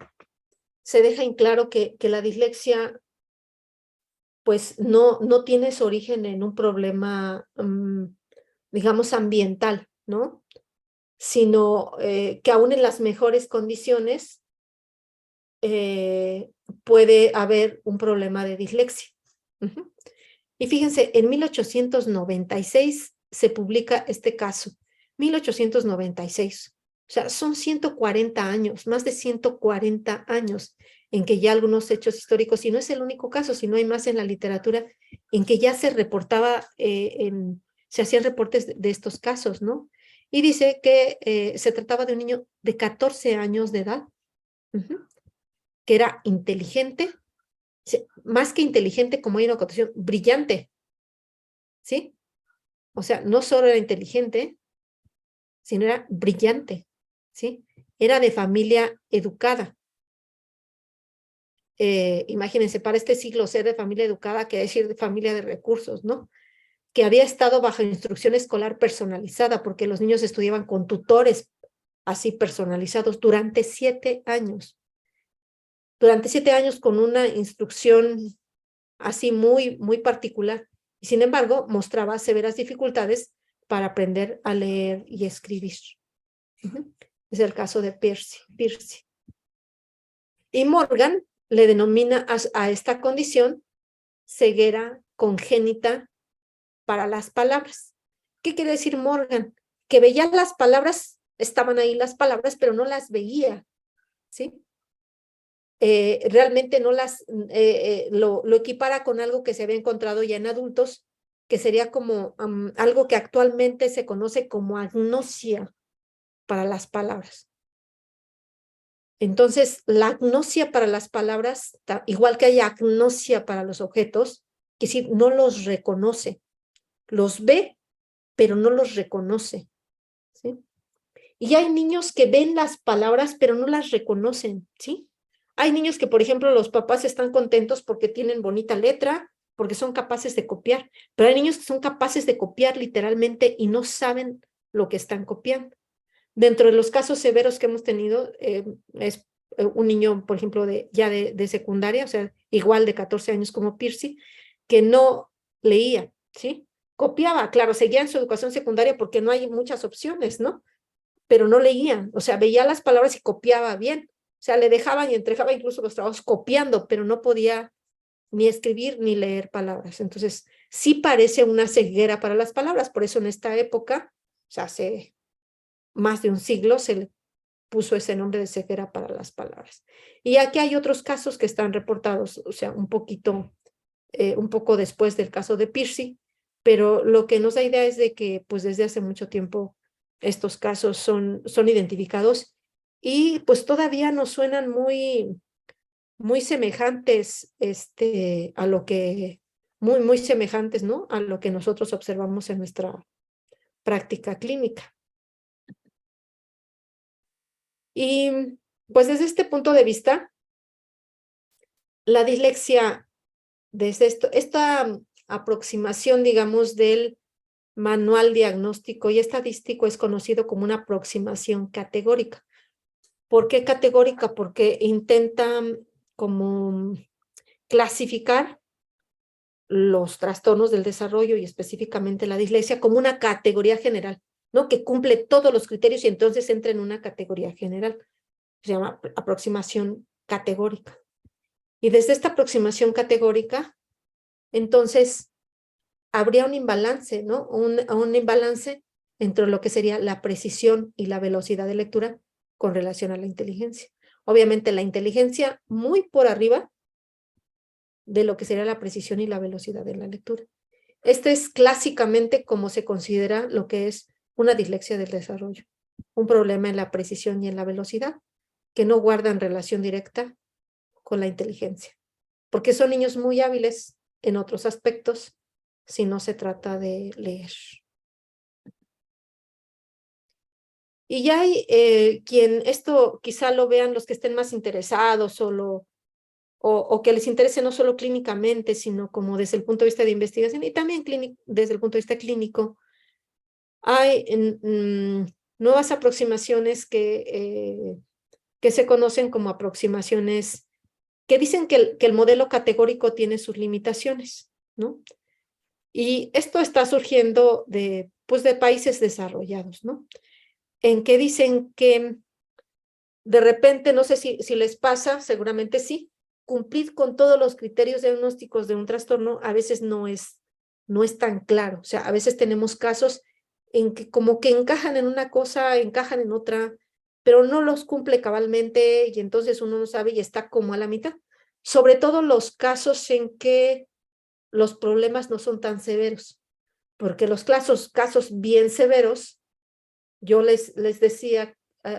se deja en claro que la dislexia pues no tiene su origen en un problema, digamos, ambiental, ¿no? Sino que aún en las mejores condiciones puede haber un problema de dislexia. Uh-huh. Y fíjense, en 1896 se publica este caso, 1896. O sea, son 140 años, más de 140 años en que ya algunos hechos históricos, y no es el único caso, sino hay más en la literatura, en que ya se reportaba, se hacían reportes de estos casos, ¿no? Y dice que se trataba de un niño de 14 años de edad, que era inteligente, más que inteligente, como hay una acotación, brillante, ¿sí? O sea, no solo era inteligente, sino era brillante, ¿sí? Era de familia educada. Imagínense, para este siglo ser de familia educada quiere decir de familia de recursos, ¿no? Que había estado bajo instrucción escolar personalizada, porque los niños estudiaban con tutores así personalizados durante 7 años. Durante 7 años con una instrucción así muy particular. Y sin embargo, mostraba severas dificultades para aprender a leer y escribir. Es el caso de Piercy. Y Morgan le denomina a esta condición ceguera congénita para las palabras. ¿Qué quiere decir Morgan? Que veía las palabras, estaban ahí las palabras, pero no las veía, ¿sí? Realmente no lo equipara con algo que se había encontrado ya en adultos, que sería como algo que actualmente se conoce como agnosia para las palabras. Entonces, la agnosia para las palabras, igual que hay agnosia para los objetos, que decir, no los reconoce, los ve, pero no los reconoce, ¿sí? Y hay niños que ven las palabras, pero no las reconocen, ¿sí? Hay niños que, por ejemplo, los papás están contentos porque tienen bonita letra, porque son capaces de copiar, pero hay niños que son capaces de copiar literalmente y no saben lo que están copiando. Dentro de los casos severos que hemos tenido, es un niño, por ejemplo, ya de secundaria, o sea, igual de 14 años como Piercy, que no leía, ¿sí? Copiaba, claro, seguía en su educación secundaria porque no hay muchas opciones, ¿no? Pero no leía, o sea, veía las palabras y copiaba bien. O sea, le dejaban y entregaba incluso los trabajos copiando, pero no podía ni escribir ni leer palabras. Entonces, sí parece una ceguera para las palabras, por eso en esta época, o sea, hace más de un siglo se le puso ese nombre de ceguera para las palabras. Y aquí hay otros casos que están reportados, o sea, un poco después del caso de Piercy, pero lo que nos da idea es de que, pues desde hace mucho tiempo, estos casos son identificados y pues todavía nos suenan muy semejantes a lo que, muy semejantes, ¿no? A lo que nosotros observamos en nuestra práctica clínica. Y pues desde este punto de vista, la dislexia, desde esta aproximación, digamos, del manual diagnóstico y estadístico es conocido como una aproximación categórica. ¿Por qué categórica? Porque intenta como clasificar los trastornos del desarrollo y específicamente la dislexia como una categoría general, ¿no? Que cumple todos los criterios y entonces entra en una categoría general. Se llama aproximación categórica. Y desde esta aproximación categórica, entonces, habría un imbalance, ¿no? Un imbalance entre lo que sería la precisión y la velocidad de lectura con relación a la inteligencia. Obviamente la inteligencia muy por arriba de lo que sería la precisión y la velocidad de la lectura. Este es clásicamente como se considera lo que es una dislexia del desarrollo, un problema en la precisión y en la velocidad que no guardan relación directa con la inteligencia, porque son niños muy hábiles en otros aspectos, si no se trata de leer. Y ya hay quien, esto quizá lo vean los que estén más interesados o que les interese no solo clínicamente, sino como desde el punto de vista de investigación y también desde el punto de vista clínico. Hay nuevas aproximaciones que se conocen como aproximaciones que dicen que el modelo categórico tiene sus limitaciones, ¿no? Y esto está surgiendo pues de países desarrollados, ¿no? En que dicen que de repente, no sé si les pasa, seguramente sí, cumplir con todos los criterios diagnósticos de un trastorno a veces no es tan claro. O sea, a veces tenemos casos en que como que encajan en una cosa, encajan en otra, pero no los cumple cabalmente y entonces uno no sabe y está como a la mitad. Sobre todo los casos en que los problemas no son tan severos, porque los casos bien severos, yo les decía,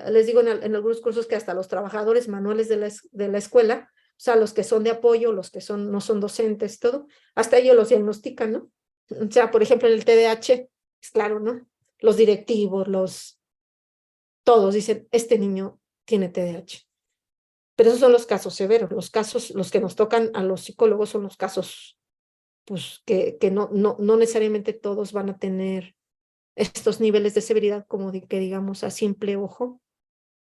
les digo en algunos cursos que hasta los trabajadores manuales de la escuela, o sea, los que son de apoyo, los que no son docentes, todo, hasta ellos los diagnostican, ¿no? O sea, por ejemplo, en el TDAH, es claro, ¿no? Los directivos, todos dicen, este niño tiene TDAH. Pero esos son los casos severos, los que nos tocan a los psicólogos son los casos, pues, que no necesariamente todos van a tener estos niveles de severidad como que digamos a simple ojo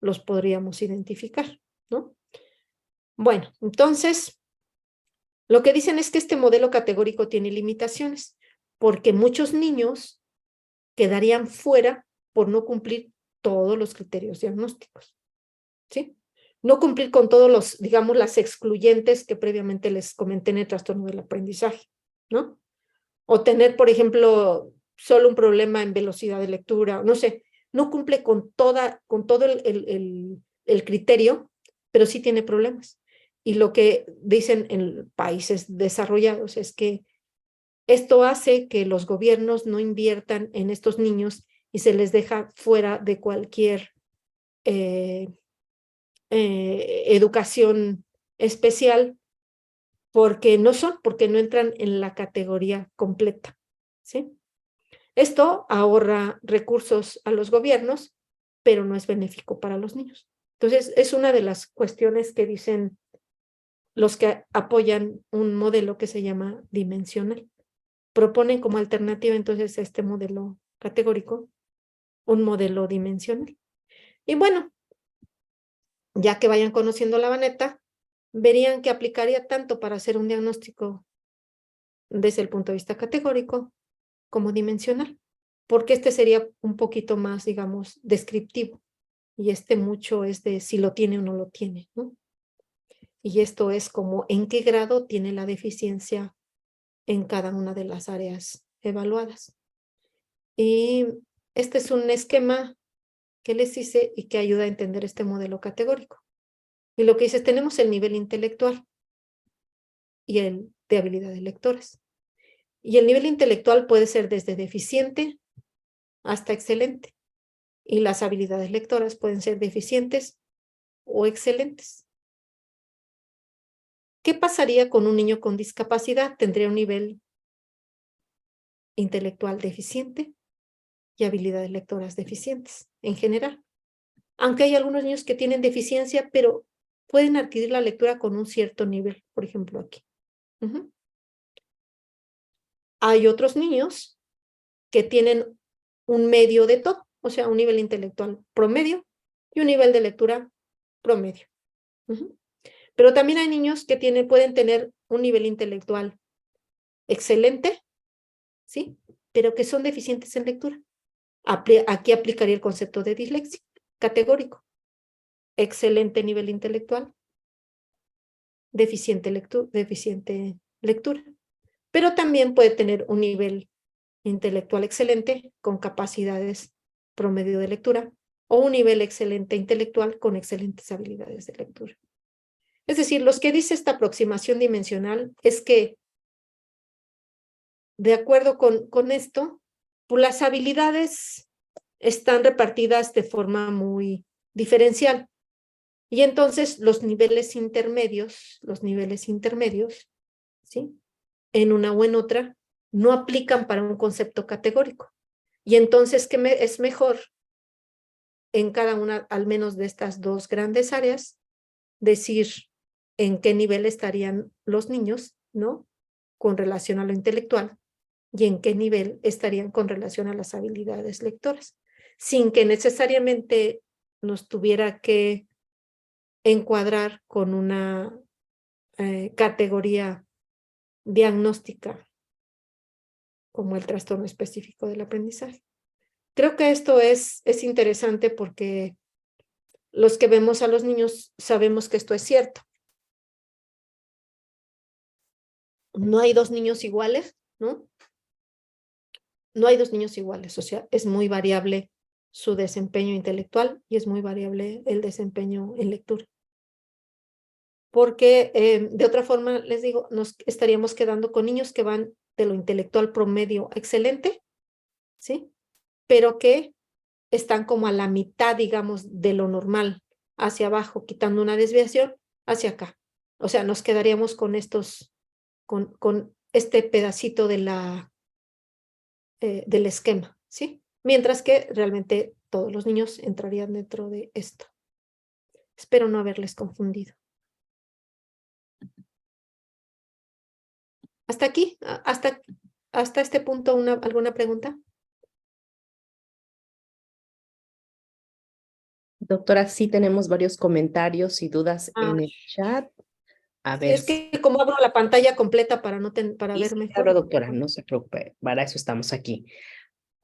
los podríamos identificar, ¿no? Bueno, entonces, lo que dicen es que este modelo categórico tiene limitaciones, porque muchos niños quedarían fuera por no cumplir todos los criterios diagnósticos, ¿sí? No cumplir con todos los, digamos, las excluyentes que previamente les comenté en el trastorno del aprendizaje, ¿no? O tener, por ejemplo, solo un problema en velocidad de lectura, no sé, no cumple con todo el criterio, pero sí tiene problemas. Y lo que dicen en países desarrollados es que esto hace que los gobiernos no inviertan en estos niños y se les deja fuera de cualquier educación especial porque no entran en la categoría completa, ¿sí? Esto ahorra recursos a los gobiernos, pero no es benéfico para los niños. Entonces, es una de las cuestiones que dicen los que apoyan un modelo que se llama dimensional. Proponen como alternativa entonces a este modelo categórico un modelo dimensional. Y bueno, ya que vayan conociendo la Vanetta, verían que aplicaría tanto para hacer un diagnóstico desde el punto de vista categórico como dimensional, porque este sería un poquito más, digamos, descriptivo, y mucho es de si lo tiene o no lo tiene, ¿no? Y esto es como en qué grado tiene la deficiencia en cada una de las áreas evaluadas. Y este es un esquema que les hice y que ayuda a entender este modelo categórico. Y lo que dice, tenemos el nivel intelectual y el de habilidad de lectores. Y el nivel intelectual puede ser desde deficiente hasta excelente. Y las habilidades lectoras pueden ser deficientes o excelentes. ¿Qué pasaría con un niño con discapacidad? Tendría un nivel intelectual deficiente y habilidades lectoras deficientes en general. Aunque hay algunos niños que tienen deficiencia, pero pueden adquirir la lectura con un cierto nivel, por ejemplo aquí. Hay otros niños que tienen un medio de todo, o sea, un nivel intelectual promedio y un nivel de lectura promedio. Pero también hay niños que pueden tener un nivel intelectual excelente, ¿sí? Pero que son deficientes en lectura. Aquí aplicaría el concepto de dislexia categórico. Excelente nivel intelectual, deficiente lectura. Pero también puede tener un nivel intelectual excelente con capacidades promedio de lectura o un nivel excelente intelectual con excelentes habilidades de lectura. Es decir, lo que dice esta aproximación dimensional es que, de acuerdo con esto, pues las habilidades están repartidas de forma muy diferencial. Y entonces los niveles intermedios, ¿sí? En una o en otra, no aplican para un concepto categórico. Y entonces, es mejor en cada una, al menos de estas dos grandes áreas, decir en qué nivel estarían los niños, ¿no? Con relación a lo intelectual y en qué nivel estarían con relación a las habilidades lectoras, sin que necesariamente nos tuviera que encuadrar con una categoría diagnóstica como el trastorno específico del aprendizaje. Creo que esto es interesante porque los que vemos a los niños sabemos que esto es cierto. No hay dos niños iguales, ¿no? No hay dos niños iguales, o sea, es muy variable su desempeño intelectual y es muy variable el desempeño en lectura. Porque de otra forma, les digo, nos estaríamos quedando con niños que van de lo intelectual promedio a excelente, ¿sí? Pero que están como a la mitad, digamos, de lo normal, hacia abajo, quitando una desviación, hacia acá. O sea, nos quedaríamos con estos, con este pedacito de del esquema, ¿sí? Mientras que realmente todos los niños entrarían dentro de esto. Espero no haberles confundido. Hasta aquí, hasta este punto, ¿alguna pregunta? Doctora, sí tenemos varios comentarios y dudas en el chat. A ver. Es que como abro la pantalla completa para Sí, ver mejor. claro, doctora, no se preocupe, para eso estamos aquí.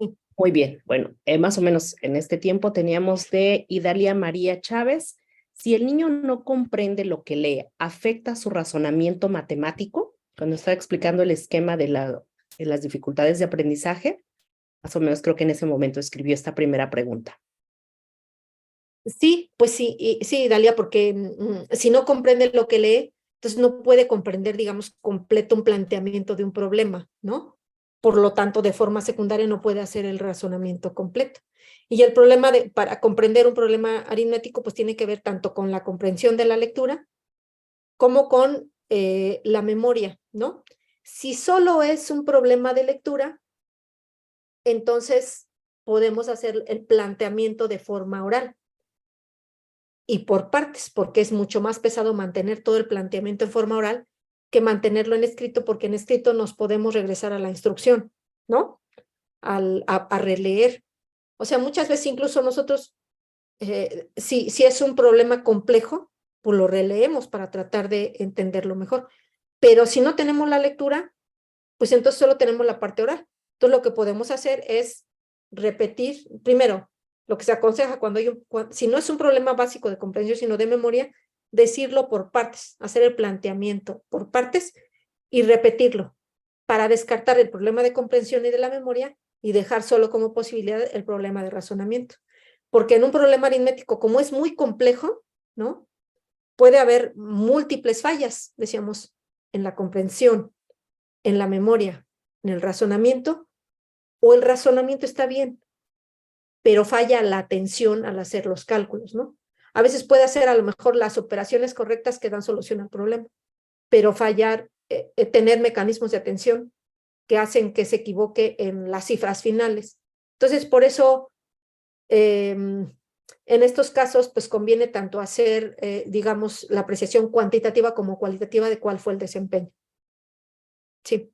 Sí. Muy bien, bueno, más o menos en este tiempo teníamos de Idalia María Chávez. Si el niño no comprende lo que lee, ¿afecta su razonamiento matemático? Cuando estaba explicando el esquema de las dificultades de aprendizaje, más o menos creo que en ese momento escribió esta primera pregunta. Sí, pues sí, sí, Dalia, porque si no comprende lo que lee, entonces no puede comprender, digamos, completo un planteamiento de un problema, ¿no? Por lo tanto, de forma secundaria no puede hacer el razonamiento completo. Y el problema para comprender un problema aritmético, pues tiene que ver tanto con la comprensión de la lectura como con la memoria, ¿no? Si solo es un problema de lectura, entonces podemos hacer el planteamiento de forma oral y por partes, porque es mucho más pesado mantener todo el planteamiento en forma oral que mantenerlo en escrito, porque en escrito nos podemos regresar a la instrucción, ¿no? A releer. O sea, muchas veces incluso nosotros, si es un problema complejo, pues lo releemos para tratar de entenderlo mejor. Pero si no tenemos la lectura, pues entonces solo tenemos la parte oral. Entonces lo que podemos hacer es repetir, primero, lo que se aconseja si no es un problema básico de comprensión, sino de memoria, decirlo por partes, hacer el planteamiento por partes y repetirlo para descartar el problema de comprensión y de la memoria y dejar solo como posibilidad el problema de razonamiento. Porque en un problema aritmético, como es muy complejo, ¿no? Puede haber múltiples fallas, decíamos, en la comprensión, en la memoria, en el razonamiento, o el razonamiento está bien, pero falla la atención al hacer los cálculos, ¿no? A veces puede hacer a lo mejor las operaciones correctas que dan solución al problema, pero fallar, tener mecanismos de atención que hacen que se equivoque en las cifras finales. Entonces, por eso, en estos casos, pues conviene tanto hacer, digamos, la apreciación cuantitativa como cualitativa de cuál fue el desempeño. Sí.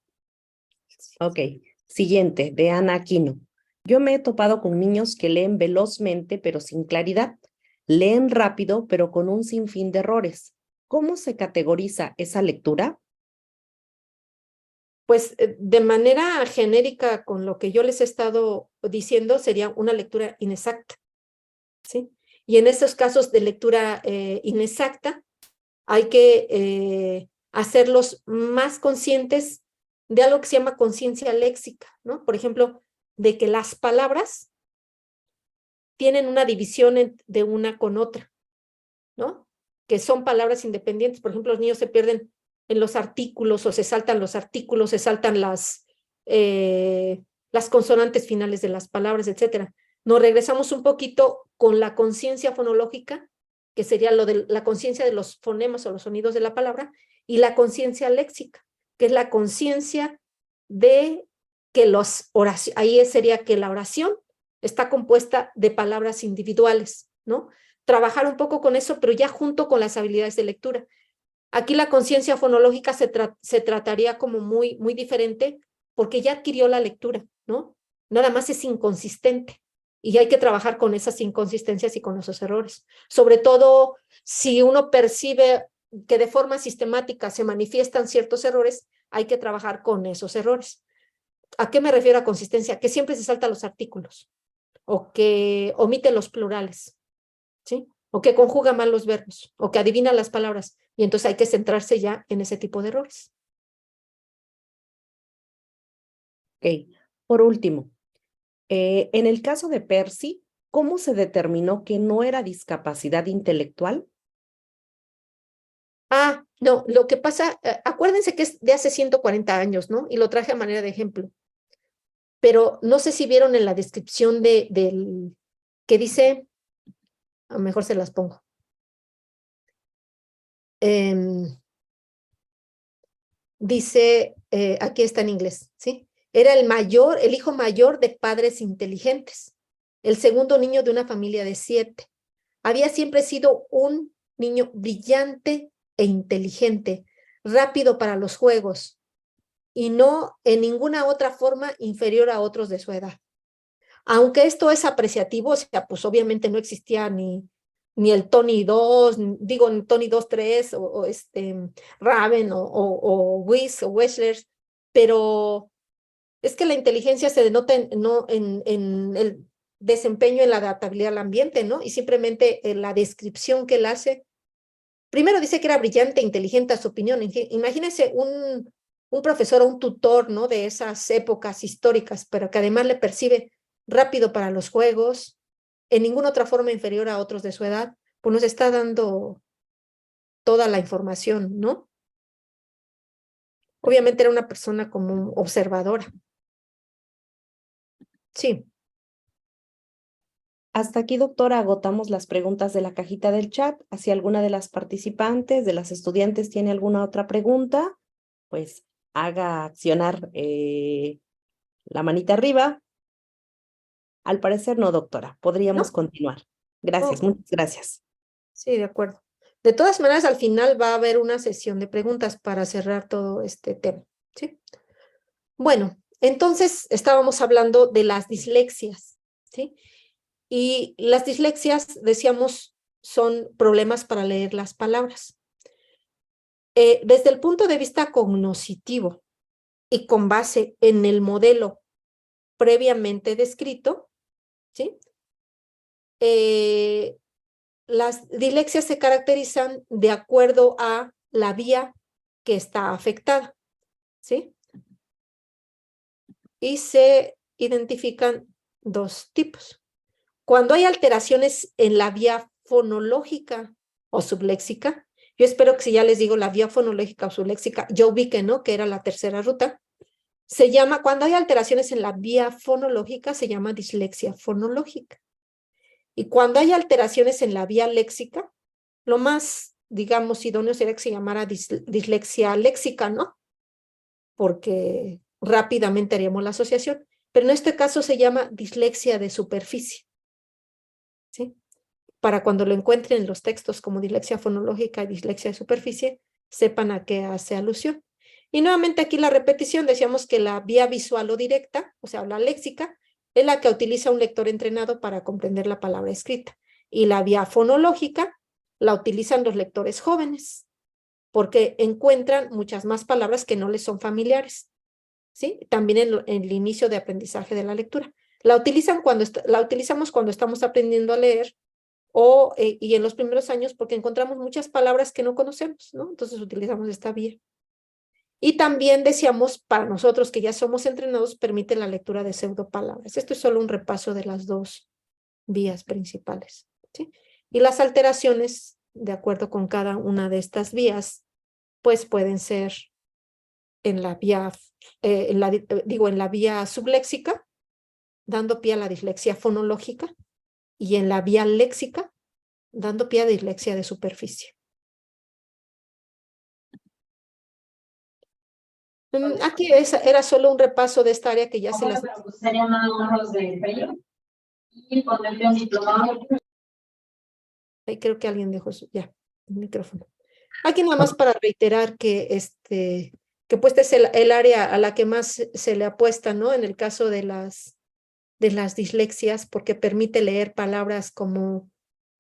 Ok, siguiente, de Ana Aquino. Yo me he topado con niños que leen velozmente pero sin claridad. Leen rápido pero con un sinfín de errores. ¿Cómo se categoriza esa lectura? Pues de manera genérica, con lo que yo les he estado diciendo, sería una lectura inexacta, ¿sí? Y en estos casos de lectura inexacta, hay que hacerlos más conscientes de algo que se llama conciencia léxica, ¿no? Por ejemplo, de que las palabras tienen una división de una con otra, ¿no? Que son palabras independientes. Por ejemplo, los niños se pierden en los artículos o se saltan los artículos, se saltan las consonantes finales de las palabras, etcétera. Nos regresamos un poquito con la conciencia fonológica, que sería la conciencia de los fonemas o los sonidos de la palabra, y la conciencia léxica, que es la conciencia de que ahí sería que la oración está compuesta de palabras individuales, ¿no? Trabajar un poco con eso, pero ya junto con las habilidades de lectura. Aquí la conciencia fonológica se trataría como muy, muy diferente porque ya adquirió la lectura, ¿no? Nada más es inconsistente y hay que trabajar con esas inconsistencias y con esos errores. Sobre todo si uno percibe que de forma sistemática se manifiestan ciertos errores, hay que trabajar con esos errores. ¿A qué me refiero a consistencia? Que siempre se saltan los artículos o que omite los plurales, ¿sí? O que conjuga mal los verbos, o que adivina las palabras, y entonces hay que centrarse ya en ese tipo de errores. Ok. Por último, en el caso de Percy, ¿cómo se determinó que no era discapacidad intelectual? Ah, no, lo que pasa, acuérdense que es de hace 140 años, ¿no? Y lo traje a manera de ejemplo. Pero no sé si vieron en la descripción del que dice, a lo mejor se las pongo. Dice, aquí está en inglés, ¿sí? Era el hijo mayor de padres inteligentes, el segundo niño de una familia de 7. Había siempre sido un niño brillante e inteligente, rápido para los juegos y no en ninguna otra forma inferior a otros de su edad. Aunque esto es apreciativo, o sea, pues obviamente no existía ni el Tony 2, digo, Tony 2, 3, o Raven, o Whis, o Wechsler, pero es que la inteligencia se denota en el desempeño, en la adaptabilidad al ambiente, ¿no? Y simplemente en la descripción que él hace. Primero dice que era brillante, inteligente a su opinión. Imagínese un profesor o un tutor, ¿no? De esas épocas históricas, pero que además le percibe rápido para los juegos, en ninguna otra forma inferior a otros de su edad, pues nos está dando toda la información, ¿no? Obviamente era una persona como observadora. Sí. Hasta aquí, doctora, agotamos las preguntas de la cajita del chat. Si alguna de las participantes, de las estudiantes, tiene alguna otra pregunta, pues haga accionar la manita arriba. Al parecer no, doctora. Podríamos ¿No? continuar. Gracias, Ok. muchas gracias. Sí, de acuerdo. De todas maneras, al final va a haber una sesión de preguntas para cerrar todo este tema, ¿sí? Bueno, entonces estábamos hablando de las dislexias, ¿sí? Y las dislexias, decíamos, son problemas para leer las palabras. Desde el punto de vista cognoscitivo y con base en el modelo previamente descrito, ¿sí? Las dislexias se caracterizan de acuerdo a la vía que está afectada, ¿sí? Y se identifican dos tipos. Cuando hay alteraciones en la vía fonológica o subléxica, yo espero que si ya les digo la vía fonológica o subléxica, yo ubique, ¿no? Que era la tercera ruta. Cuando hay alteraciones en la vía fonológica, se llama dislexia fonológica. Y cuando hay alteraciones en la vía léxica, lo más, digamos, idóneo sería que se llamara dislexia léxica, ¿no? Porque rápidamente haríamos la asociación. Pero en este caso se llama dislexia de superficie, ¿sí? Para cuando lo encuentren en los textos como dislexia fonológica y dislexia de superficie, sepan a qué hace alusión. Y nuevamente aquí la repetición, decíamos que la vía visual o directa, o sea, la léxica, es la que utiliza un lector entrenado para comprender la palabra escrita. Y la vía fonológica la utilizan los lectores jóvenes, porque encuentran muchas más palabras que no les son familiares, ¿sí? También en el inicio de aprendizaje de la lectura. La utilizamos cuando estamos aprendiendo a leer y en los primeros años porque encontramos muchas palabras que no conocemos, ¿no? Entonces utilizamos esta vía. Y también decíamos, para nosotros que ya somos entrenados, permite la lectura de pseudopalabras. Esto es solo un repaso de las dos vías principales, ¿sí? Y las alteraciones, de acuerdo con cada una de estas vías, pues pueden ser en la vía, en la vía subléxica, dando pie a la dislexia fonológica, y en la vía léxica, dando pie a dislexia de superficie. Aquí era solo un repaso de esta área que ya se las... Serían nada más los de pelo y ponerte un diplomado. Ahí creo que alguien dejó ya, el micrófono. Aquí nada más para reiterar que que pues es el área a la que más se le apuesta, ¿no? En el caso de las dislexias, porque permite leer palabras como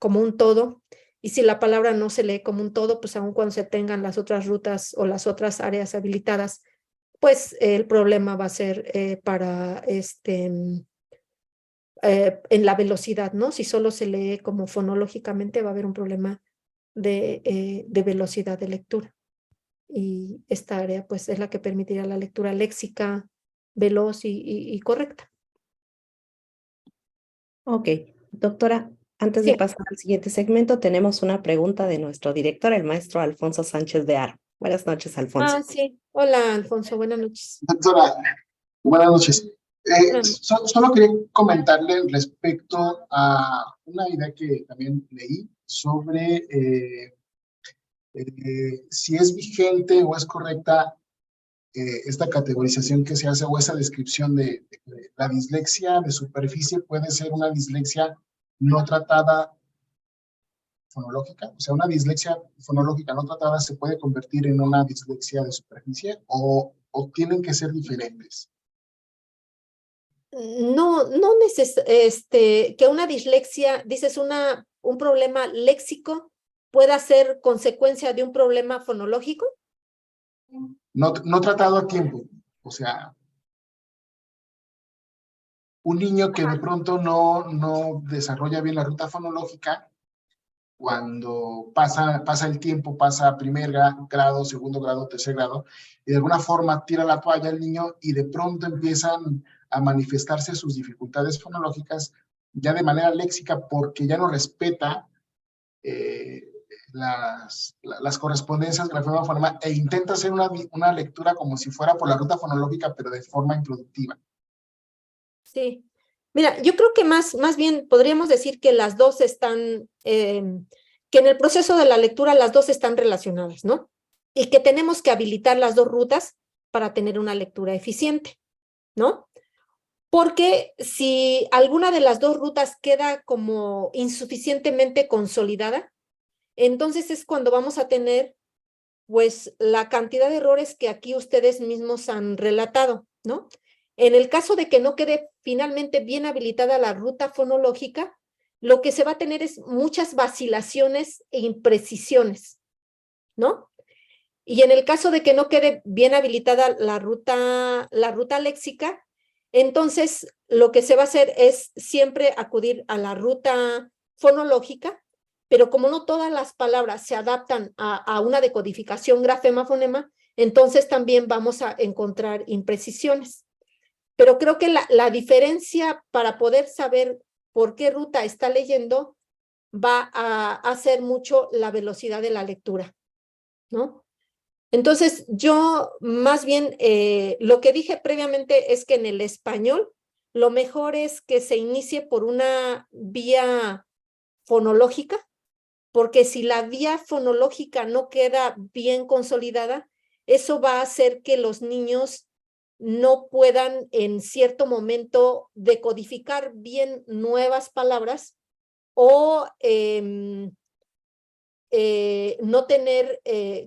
un todo. Y si la palabra no se lee como un todo, pues aun cuando se tengan las otras rutas o las otras áreas habilitadas, pues el problema va a ser para en la velocidad, ¿no? Si solo se lee como fonológicamente, va a haber un problema de velocidad de lectura. Y esta área, pues, es la que permitirá la lectura léxica, veloz y correcta. Ok, doctora, antes Sí. de pasar al siguiente segmento, tenemos una pregunta de nuestro director, el maestro Alfonso Sánchez de Aro. Buenas noches, Alfonso. Ah, sí. Hola, Alfonso, buenas noches. Doctora, buenas noches. Buenas. Solo quería comentarle respecto a una idea que también leí sobre si es vigente o es correcta esta categorización que se hace o esa descripción de la dislexia de superficie puede ser una dislexia no tratada fonológica, o sea, una dislexia fonológica no tratada se puede convertir en una dislexia de superficie o tienen que ser diferentes. No que una dislexia, dices, un problema léxico pueda ser consecuencia de un problema fonológico. No tratado a tiempo, o sea, un niño que de pronto no desarrolla bien la ruta fonológica, cuando pasa el tiempo, pasa primer grado, segundo grado, tercer grado, y de alguna forma tira la toalla el niño y de pronto empiezan a manifestarse sus dificultades fonológicas ya de manera léxica porque ya no respeta las correspondencias grafema-fonema e intenta hacer una lectura como si fuera por la ruta fonológica, pero de forma improductiva. Sí. Mira, yo creo que más bien podríamos decir que las dos están, que en el proceso de la lectura las dos están relacionadas, ¿no? Y que tenemos que habilitar las dos rutas para tener una lectura eficiente, ¿no? Porque si alguna de las dos rutas queda como insuficientemente consolidada, entonces es cuando vamos a tener, pues, la cantidad de errores que aquí ustedes mismos han relatado, ¿no? En el caso de que no quede finalmente bien habilitada la ruta fonológica, lo que se va a tener es muchas vacilaciones e imprecisiones, ¿no? Y en el caso de que no quede bien habilitada la ruta léxica, entonces lo que se va a hacer es siempre acudir a la ruta fonológica, pero como no todas las palabras se adaptan a una decodificación grafema-fonema, entonces también vamos a encontrar imprecisiones. Pero creo que la diferencia para poder saber por qué ruta está leyendo va a hacer mucho la velocidad de la lectura, ¿no? Entonces, yo más bien lo que dije previamente es que en el español lo mejor es que se inicie por una vía fonológica, porque si la vía fonológica no queda bien consolidada, eso va a hacer que los niños no puedan en cierto momento decodificar bien nuevas palabras o no tener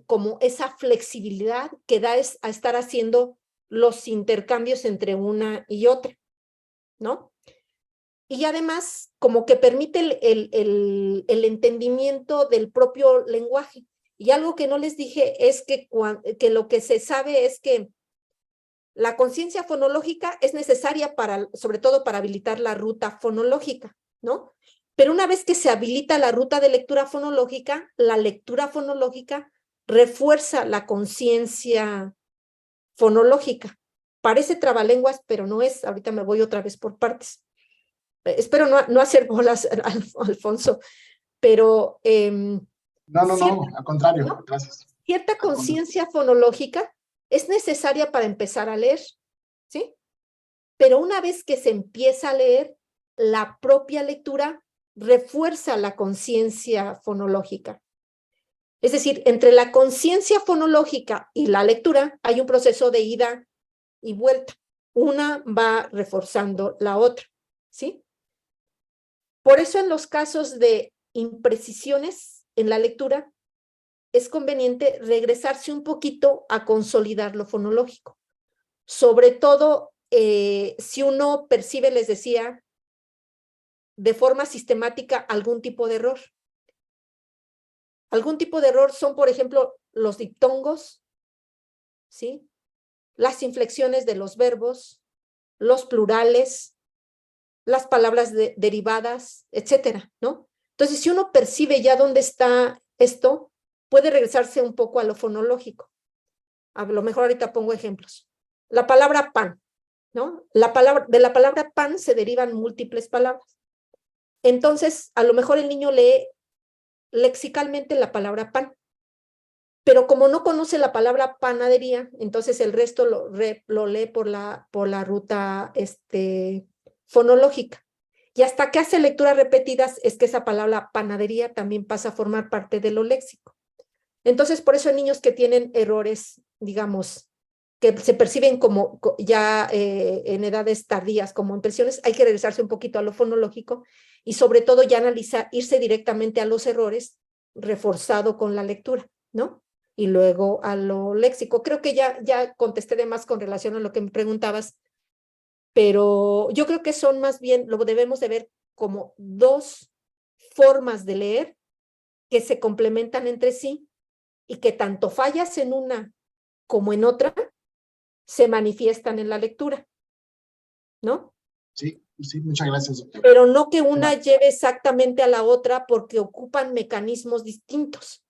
como esa flexibilidad que da a estar haciendo los intercambios entre una y otra, ¿no? Y además, como que permite el entendimiento del propio lenguaje. Y algo que no les dije es que lo que se sabe es que la conciencia fonológica es necesaria sobre todo para habilitar la ruta fonológica, ¿no? Pero una vez que se habilita la ruta de lectura fonológica, la lectura fonológica refuerza la conciencia fonológica. Parece trabalenguas, pero no es. Ahorita me voy otra vez por partes. Espero no hacer bolas, Alfonso, pero No, al contrario, gracias. Cierta conciencia fonológica es necesaria para empezar a leer, ¿sí? Pero una vez que se empieza a leer, la propia lectura refuerza la conciencia fonológica. Es decir, entre la conciencia fonológica y la lectura hay un proceso de ida y vuelta. Una va reforzando la otra, ¿sí? Por eso en los casos de imprecisiones en la lectura, es conveniente regresarse un poquito a consolidar lo fonológico. Sobre todo si uno percibe, les decía, de forma sistemática algún tipo de error. Algún tipo de error son, por ejemplo, los diptongos, ¿sí? Las inflexiones de los verbos, los plurales, las palabras derivadas, etcétera, ¿no? Entonces, si uno percibe ya dónde está esto, puede regresarse un poco a lo fonológico. A lo mejor ahorita pongo ejemplos. La palabra pan, ¿no? De la palabra pan se derivan múltiples palabras. Entonces, a lo mejor el niño lee lexicalmente la palabra pan, pero como no conoce la palabra panadería, entonces el resto lo lee por la ruta fonológica. Y hasta que hace lecturas repetidas es que esa palabra panadería también pasa a formar parte de lo léxico. Entonces, por eso hay niños que tienen errores, digamos, que se perciben como ya en edades tardías, como impresiones, hay que regresarse un poquito a lo fonológico y sobre todo ya analizar, irse directamente a los errores reforzado con la lectura, ¿no? Y luego a lo léxico. Creo que ya contesté de más con relación a lo que me preguntabas, pero yo creo que son más bien, lo debemos de ver como dos formas de leer que se complementan entre sí y que tanto fallas en una como en otra se manifiestan en la lectura, ¿no? Sí, sí, muchas gracias, doctora. Pero no que una lleve exactamente a la otra porque ocupan mecanismos distintos.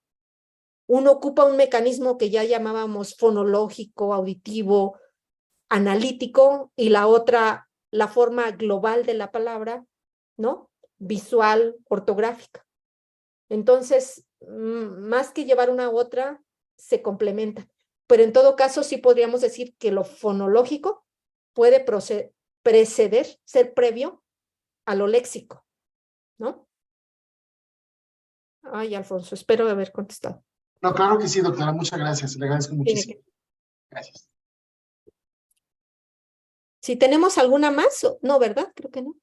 Uno ocupa un mecanismo que ya llamábamos fonológico, auditivo, analítico, y la otra, la forma global de la palabra, ¿no? Visual, ortográfica. Entonces, más que llevar una u otra, se complementan. Pero en todo caso, sí podríamos decir que lo fonológico puede preceder, ser previo a lo léxico, ¿no? Ay, Alfonso, espero haber contestado. No, claro que sí, doctora, muchas gracias, le agradezco muchísimo. Gracias. Si tenemos alguna más, no, ¿verdad? Creo que no.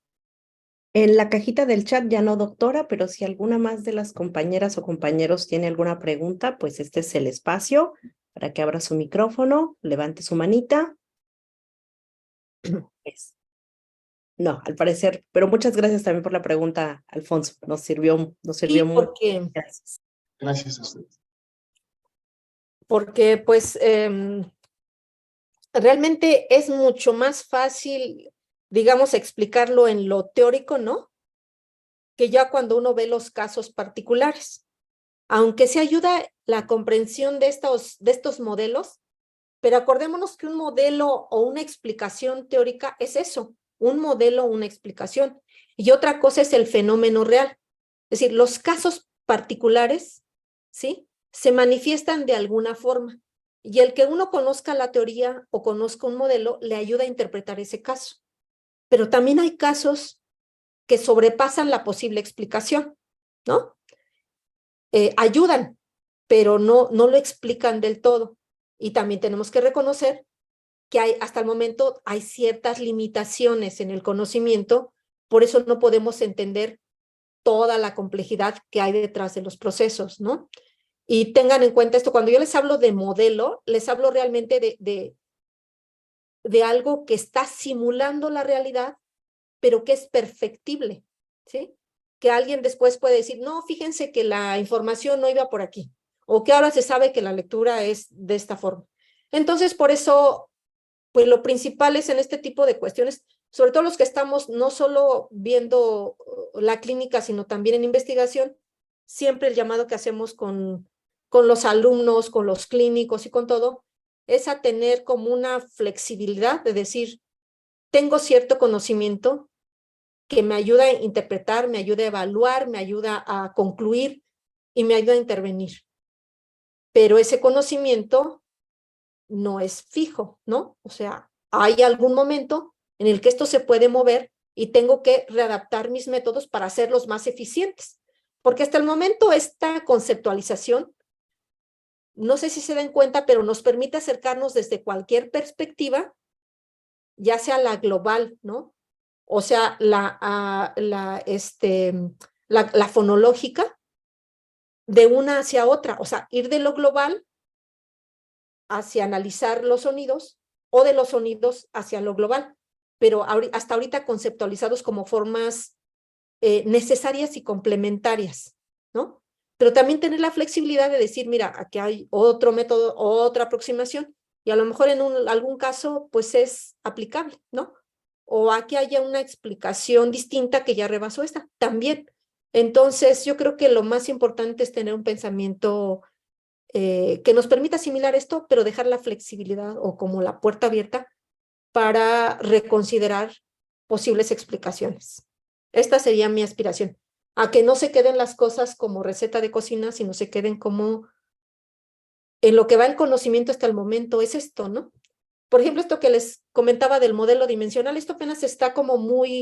En la cajita del chat ya no, doctora, pero si alguna más de las compañeras o compañeros tiene alguna pregunta, pues este es el espacio para que abra su micrófono, levante su manita. Pues, no, al parecer, pero muchas gracias también por la pregunta, Alfonso. Nos sirvió Sí, mucho. porque, Gracias. Gracias a usted. porque pues realmente es mucho más fácil, digamos, explicarlo en lo teórico, ¿no? Que ya cuando uno ve los casos particulares. Aunque se ayuda la comprensión de estos modelos, pero acordémonos que un modelo o una explicación teórica es eso, un modelo o una explicación. Y otra cosa es el fenómeno real. Es decir, los casos particulares, ¿sí? Se manifiestan de alguna forma. Y el que uno conozca la teoría o conozca un modelo le ayuda a interpretar ese caso. Pero también hay casos que sobrepasan la posible explicación, ¿no? Ayudan, pero no lo explican del todo. Y también tenemos que reconocer que hasta el momento hay ciertas limitaciones en el conocimiento, por eso no podemos entender toda la complejidad que hay detrás de los procesos, ¿no? Y tengan en cuenta esto, cuando yo les hablo de modelo, les hablo realmente de algo que está simulando la realidad, pero que es perfectible, ¿sí? Que alguien después puede decir, no, fíjense que la información no iba por aquí, o que ahora se sabe que la lectura es de esta forma. Entonces, por eso, pues lo principal es en este tipo de cuestiones, sobre todo los que estamos no solo viendo la clínica, sino también en investigación, siempre el llamado que hacemos con los alumnos, con los clínicos y con todo, es a tener como una flexibilidad de decir, tengo cierto conocimiento que me ayuda a interpretar, me ayuda a evaluar, me ayuda a concluir y me ayuda a intervenir. Pero ese conocimiento no es fijo, ¿no? O sea, hay algún momento en el que esto se puede mover y tengo que readaptar mis métodos para hacerlos más eficientes. Porque hasta el momento esta conceptualización no sé si se den cuenta, pero nos permite acercarnos desde cualquier perspectiva, ya sea la global, ¿no? O sea, la fonológica, de una hacia otra, o sea, ir de lo global hacia analizar los sonidos o de los sonidos hacia lo global, pero hasta ahorita conceptualizados como formas necesarias y complementarias, ¿no? Pero también tener la flexibilidad de decir, mira, aquí hay otro método, otra aproximación, y a lo mejor en algún caso, pues es aplicable, ¿no? O aquí haya una explicación distinta que ya rebasó esta, también. Entonces, yo creo que lo más importante es tener un pensamiento que nos permita asimilar esto, pero dejar la flexibilidad o como la puerta abierta para reconsiderar posibles explicaciones. Esta sería mi aspiración, a que no se queden las cosas como receta de cocina, sino se queden como en lo que va el conocimiento hasta el momento, es esto, ¿no? Por ejemplo, esto que les comentaba del modelo dimensional, esto apenas está como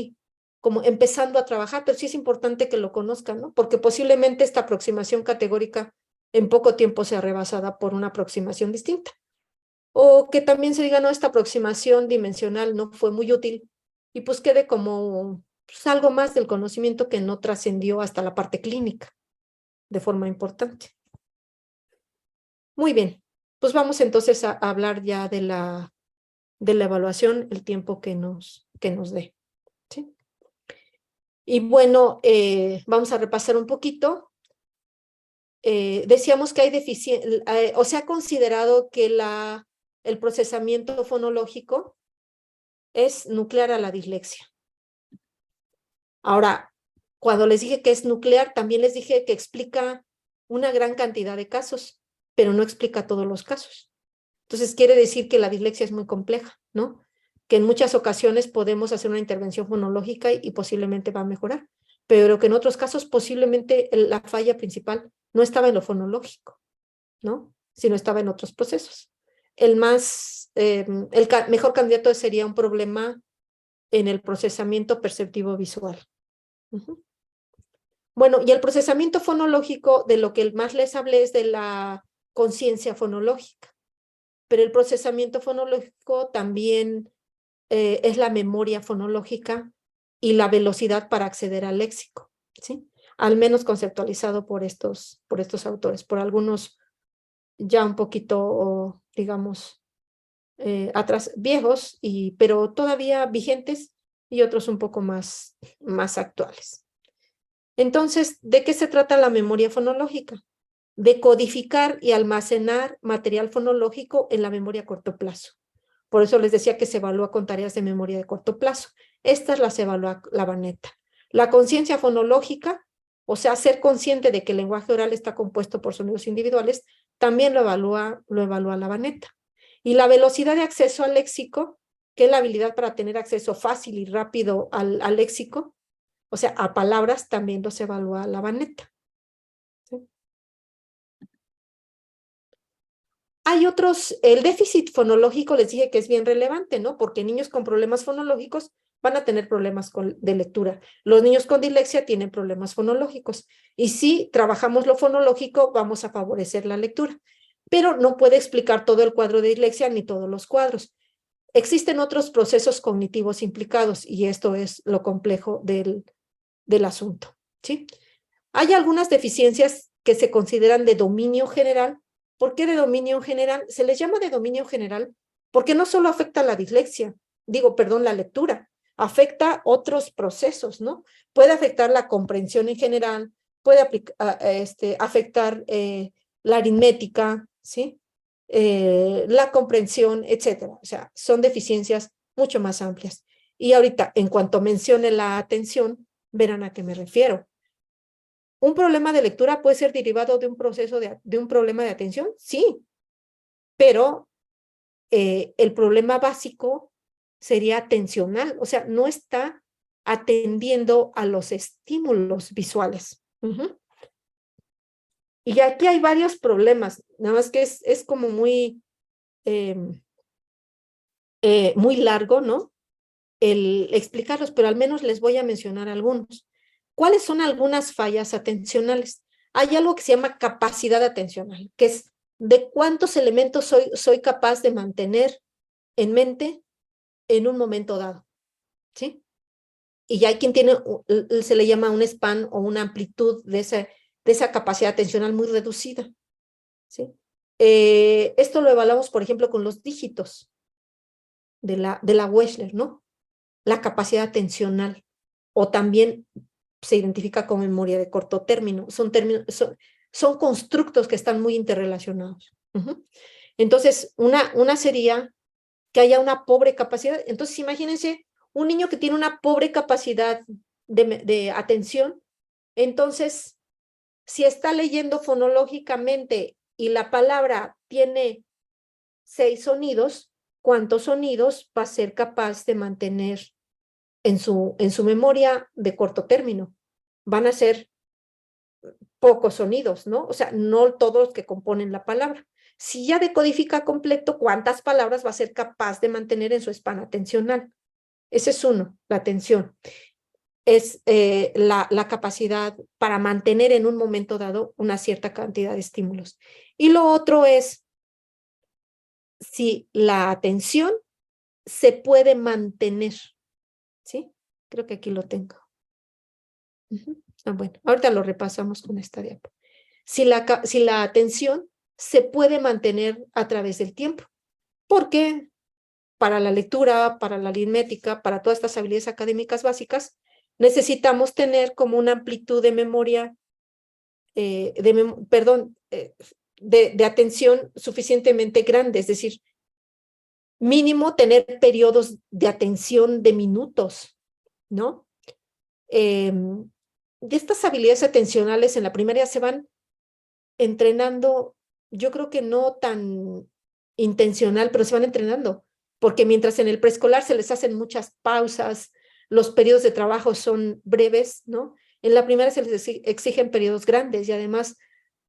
empezando a trabajar, pero sí es importante que lo conozcan, ¿no? Porque posiblemente esta aproximación categórica en poco tiempo sea rebasada por una aproximación distinta. O que también se diga, no, esta aproximación dimensional no fue muy útil y pues quede como pues, algo más del conocimiento que no trascendió hasta la parte clínica de forma importante. Muy bien, pues vamos entonces a hablar ya de la evaluación, el tiempo que nos dé. ¿Sí? Y bueno, vamos a repasar un poquito. Decíamos que hay deficiencia, o se ha considerado que el procesamiento fonológico es nuclear a la dislexia. Ahora, cuando les dije que es nuclear, también les dije que explica una gran cantidad de casos, pero no explica todos los casos. Entonces, quiere decir que la dislexia es muy compleja, ¿no? Que en muchas ocasiones podemos hacer una intervención fonológica y posiblemente va a mejorar, pero que en otros casos posiblemente la falla principal no estaba en lo fonológico, ¿no? Sino estaba en otros procesos. El mejor candidato sería un problema en el procesamiento perceptivo visual. Uh-huh. Bueno, y el procesamiento fonológico, de lo que más les hablé es de la conciencia fonológica, pero el procesamiento fonológico también es la memoria fonológica y la velocidad para acceder al léxico, ¿sí? Al menos conceptualizado por estos autores, por algunos ya un poquito, digamos, atrás, viejos, pero todavía vigentes, y otros un poco más actuales. Entonces, ¿de qué se trata la memoria fonológica? De codificar y almacenar material fonológico en la memoria a corto plazo. Por eso les decía que se evalúa con tareas de memoria de corto plazo. Estas las evalúa la Vanetta. La conciencia fonológica, o sea, ser consciente de que el lenguaje oral está compuesto por sonidos individuales, también lo evalúa la Vanetta. Y la velocidad de acceso al léxico, que es la habilidad para tener acceso fácil y rápido al léxico, o sea, a palabras, también los evalúa la Vanetta. ¿Sí? Hay otros, el déficit fonológico les dije que es bien relevante, ¿no? Porque niños con problemas fonológicos van a tener problemas de lectura. Los niños con dislexia tienen problemas fonológicos. Y si trabajamos lo fonológico, vamos a favorecer la lectura. Pero no puede explicar todo el cuadro de dislexia ni todos los cuadros. Existen otros procesos cognitivos implicados y esto es lo complejo del asunto, ¿sí? Hay algunas deficiencias que se consideran de dominio general. ¿Por qué de dominio general? Se les llama de dominio general porque no solo afecta la dislexia, la lectura, afecta otros procesos, ¿no? Puede afectar la comprensión en general, puede afectar la aritmética, ¿sí? La comprensión, etcétera. O sea, son deficiencias mucho más amplias. Y ahorita, en cuanto mencione la atención, verán a qué me refiero. ¿Un problema de lectura puede ser derivado de un proceso de un problema de atención? Sí, pero el problema básico sería atencional, o sea, no está atendiendo a los estímulos visuales. Uh-huh. Y aquí hay varios problemas, nada más que es como muy largo, ¿no? El explicarlos, pero al menos les voy a mencionar algunos. ¿Cuáles son algunas fallas atencionales? Hay algo que se llama capacidad atencional, que es de cuántos elementos soy capaz de mantener en mente en un momento dado, ¿sí? Y ya hay quien tiene, se le llama un span o una amplitud de esa capacidad atencional muy reducida, ¿sí? Esto lo evaluamos, por ejemplo, con los dígitos de la Wechsler, ¿no? La capacidad atencional, o también se identifica como memoria de corto término. Son constructos que están muy interrelacionados. Entonces, una sería que haya una pobre capacidad. Entonces, imagínense un niño que tiene una pobre capacidad de atención. Entonces, si está leyendo fonológicamente y la palabra tiene 6 sonidos, ¿cuántos sonidos va a ser capaz de mantener en su memoria de corto término? Van a ser pocos sonidos, ¿no? O sea, no todos los que componen la palabra. Si ya decodifica completo, ¿cuántas palabras va a ser capaz de mantener en su span atencional? Ese es uno, la atención. Es la capacidad para mantener en un momento dado una cierta cantidad de estímulos. Y lo otro es si la atención se puede mantener, ¿sí? Creo que aquí lo tengo. Bueno, ahorita lo repasamos con esta diapo. Si la atención se puede mantener a través del tiempo, porque para la lectura, para la aritmética, para todas estas habilidades académicas básicas, necesitamos tener como una amplitud de memoria, de atención suficientemente grande, es decir, mínimo tener periodos de atención de minutos, ¿no? De estas habilidades atencionales en la primaria se van entrenando, yo creo que no tan intencional, pero se van entrenando, porque mientras en el preescolar se les hacen muchas pausas, los periodos de trabajo son breves, ¿no? En la primaria se les exigen periodos grandes y además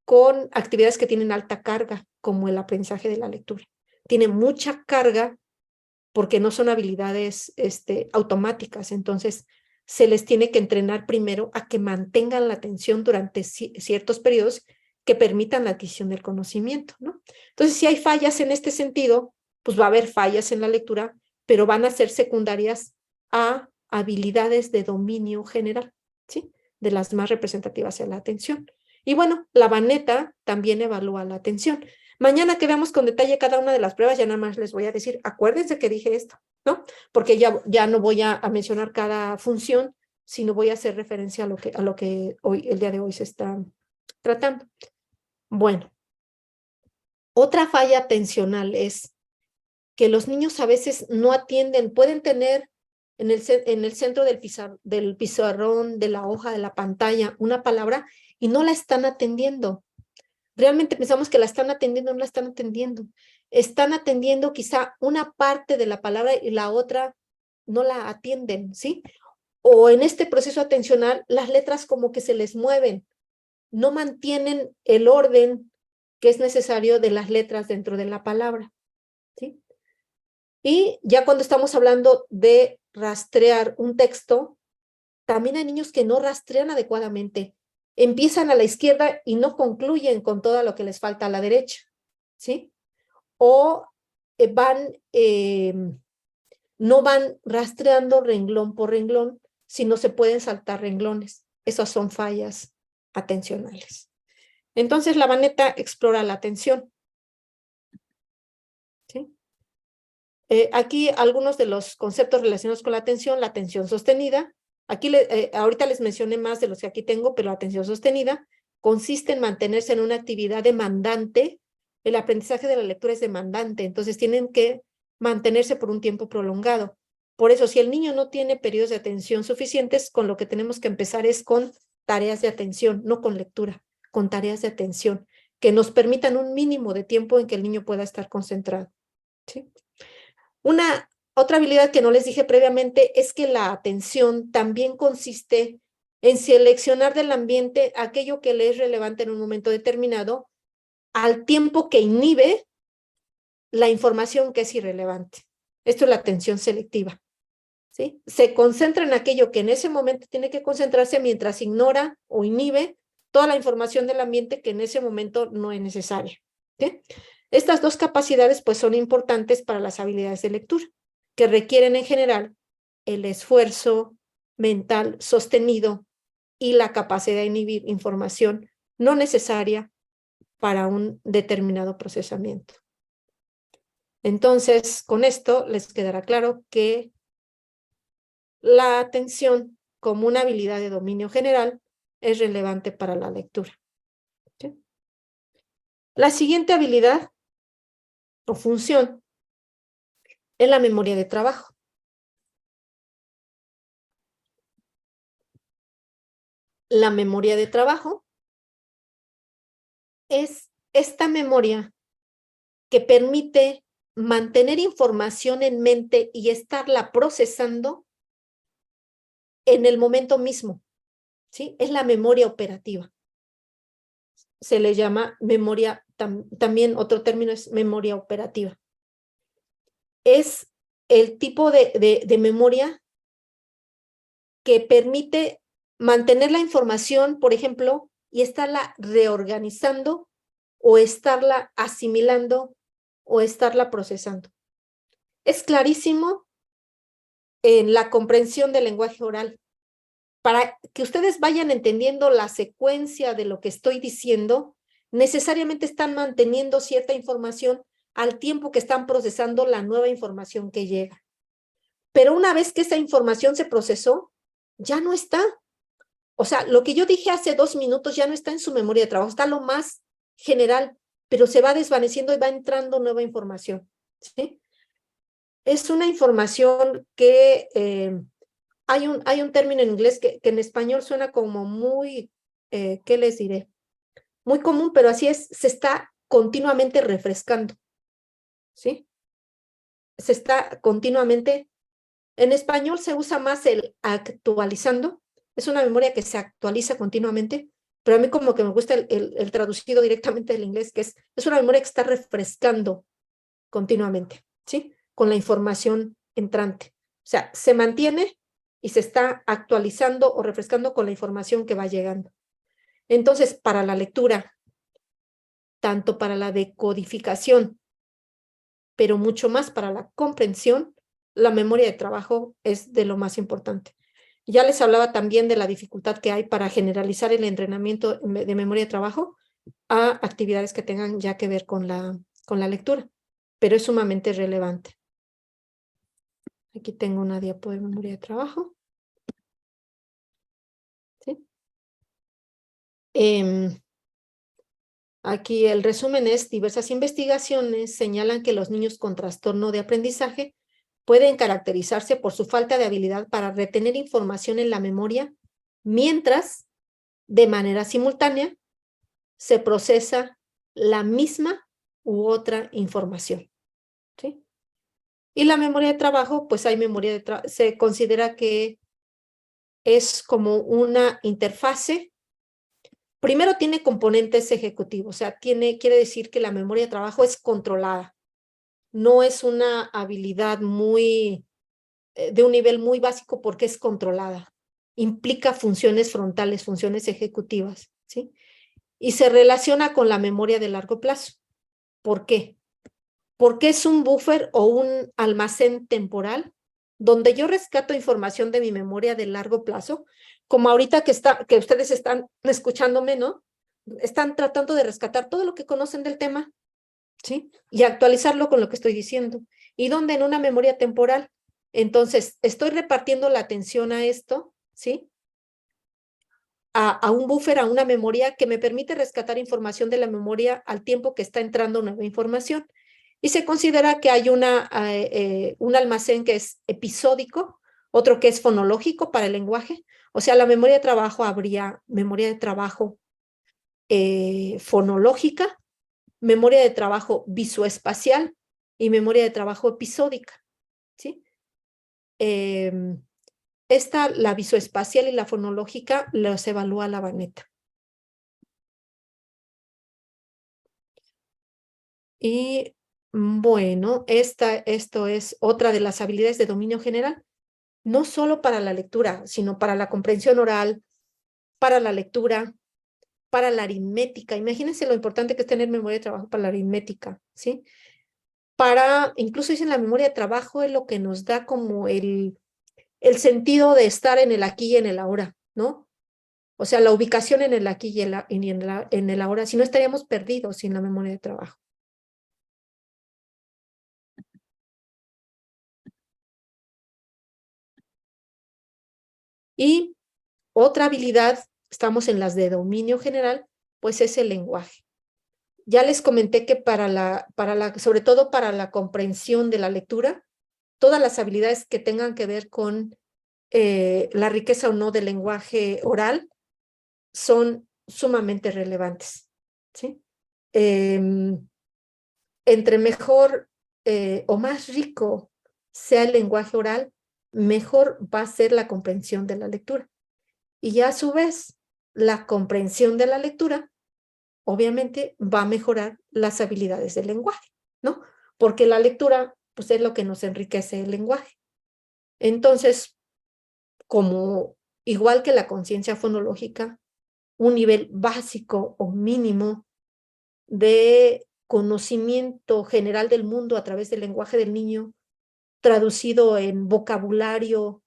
con actividades que tienen alta carga, como el aprendizaje de la lectura. Tiene mucha carga porque no son habilidades automáticas, entonces se les tiene que entrenar primero a que mantengan la atención durante ciertos periodos que permitan la adquisición del conocimiento, ¿no? Entonces, si hay fallas en este sentido, pues va a haber fallas en la lectura, pero van a ser secundarias a habilidades de dominio general, ¿sí? De las más representativas en la atención. Y bueno, la Vanetta también evalúa la atención. Mañana que veamos con detalle cada una de las pruebas, ya nada más les voy a decir, acuérdense que dije esto, ¿no? Porque ya no voy a mencionar cada función, sino voy a hacer referencia a lo que hoy, el día de hoy se está tratando. Bueno, otra falla atencional es que los niños a veces no atienden, pueden tener en el centro del pizarrón, de la hoja, de la pantalla, una palabra y no la están atendiendo. Realmente pensamos que la están atendiendo, no la están atendiendo. Están atendiendo quizá una parte de la palabra y la otra no la atienden, ¿sí? O en este proceso atencional, las letras como que se les mueven, no mantienen el orden que es necesario de las letras dentro de la palabra, ¿sí? Y ya cuando estamos hablando de rastrear un texto, también hay niños que no rastrean adecuadamente. Empiezan a la izquierda y no concluyen con todo lo que les falta a la derecha, ¿sí? O no van rastreando renglón por renglón, sino se pueden saltar renglones. Esas son fallas atencionales. Entonces, la Vanetta explora la atención, ¿sí? Aquí algunos de los conceptos relacionados con la atención sostenida. Aquí ahorita les mencioné más de los que aquí tengo, pero la atención sostenida consiste en mantenerse en una actividad demandante. El aprendizaje de la lectura es demandante, entonces tienen que mantenerse por un tiempo prolongado. Por eso, si el niño no tiene periodos de atención suficientes, con lo que tenemos que empezar es con tareas de atención, no con lectura, con tareas de atención, que nos permitan un mínimo de tiempo en que el niño pueda estar concentrado, ¿sí? Otra habilidad que no les dije previamente es que la atención también consiste en seleccionar del ambiente aquello que le es relevante en un momento determinado, al tiempo que inhibe la información que es irrelevante. Esto es la atención selectiva, ¿sí? Se concentra en aquello que en ese momento tiene que concentrarse mientras ignora o inhibe toda la información del ambiente que en ese momento no es necesaria, ¿sí? Estas dos capacidades pues son importantes para las habilidades de lectura, que requieren en general el esfuerzo mental sostenido y la capacidad de inhibir información no necesaria para un determinado procesamiento. Entonces, con esto les quedará claro que la atención como una habilidad de dominio general es relevante para la lectura. ¿Sí? La siguiente habilidad o función es la memoria de trabajo. La memoria de trabajo es esta memoria que permite mantener información en mente y estarla procesando en el momento mismo, ¿sí? Es la memoria operativa. Se le llama memoria, también otro término es memoria operativa. Es el tipo de memoria que permite mantener la información, por ejemplo, y estarla reorganizando o estarla asimilando o estarla procesando. Es clarísimo en la comprensión del lenguaje oral. Para que ustedes vayan entendiendo la secuencia de lo que estoy diciendo, necesariamente están manteniendo cierta información al tiempo que están procesando la nueva información que llega. Pero una vez que esa información se procesó, ya no está. O sea, lo que yo dije hace 2 minutos ya no está en su memoria de trabajo, está lo más general, pero se va desvaneciendo y va entrando nueva información, ¿sí? Es una información que hay un término en inglés que en español suena como muy, ¿qué les diré? Muy común, pero así es, se está continuamente refrescando, ¿sí? Se está continuamente, en español se usa más el actualizando, es una memoria que se actualiza continuamente, pero a mí como que me gusta el traducido directamente del inglés, que es una memoria que está refrescando continuamente, ¿sí? Con la información entrante. O sea, se mantiene y se está actualizando o refrescando con la información que va llegando. Entonces, para la lectura, tanto para la decodificación, pero mucho más para la comprensión, la memoria de trabajo es de lo más importante. Ya les hablaba también de la dificultad que hay para generalizar el entrenamiento de memoria de trabajo a actividades que tengan ya que ver con la lectura, pero es sumamente relevante. Aquí tengo una diapo de memoria de trabajo. ¿Sí? Aquí el resumen es: diversas investigaciones señalan que los niños con trastorno de aprendizaje pueden caracterizarse por su falta de habilidad para retener información en la memoria, mientras, de manera simultánea, se procesa la misma u otra información. ¿Sí? Y la memoria de trabajo, pues hay memoria de trabajo, se considera que es como una interfase. Primero tiene componentes ejecutivos, o sea, quiere decir que la memoria de trabajo es controlada. No es una habilidad de un nivel muy básico porque es controlada. Implica funciones frontales, funciones ejecutivas, ¿sí? Y se relaciona con la memoria de largo plazo. ¿Por qué? Porque es un buffer o un almacén temporal donde yo rescato información de mi memoria de largo plazo, como ahorita que ustedes están escuchándome, ¿no? Están tratando de rescatar todo lo que conocen del tema, ¿sí? Y actualizarlo con lo que estoy diciendo. ¿Y dónde? En una memoria temporal. Entonces, estoy repartiendo la atención a esto, ¿sí? A un buffer, a una memoria que me permite rescatar información de la memoria al tiempo que está entrando nueva información. Y se considera que hay un almacén que es episódico, otro que es fonológico para el lenguaje. O sea, la memoria de trabajo habría memoria de trabajo fonológica, memoria de trabajo visoespacial y memoria de trabajo episódica, ¿sí? La visoespacial y la fonológica los evalúa la Vanetta. Y bueno, esto es otra de las habilidades de dominio general, no solo para la lectura, sino para la comprensión oral, para la lectura, para la aritmética. Imagínense lo importante que es tener memoria de trabajo para la aritmética, ¿sí? Incluso dicen la memoria de trabajo es lo que nos da como el sentido de estar en el aquí y en el ahora, ¿no? O sea, la ubicación en el aquí y en el ahora, si no estaríamos perdidos sin la memoria de trabajo. Y otra habilidad, estamos en las de dominio general, pues es el lenguaje. Ya les comenté que sobre todo para la comprensión de la lectura, todas las habilidades que tengan que ver con la riqueza o no del lenguaje oral son sumamente relevantes, ¿sí? Entre mejor o más rico sea el lenguaje oral, mejor va a ser la comprensión de la lectura. Y ya a su vez, la comprensión de la lectura, obviamente, va a mejorar las habilidades del lenguaje, ¿no? Porque la lectura, pues, es lo que nos enriquece el lenguaje. Entonces, como igual que la conciencia fonológica, un nivel básico o mínimo de conocimiento general del mundo a través del lenguaje del niño, traducido en vocabulario,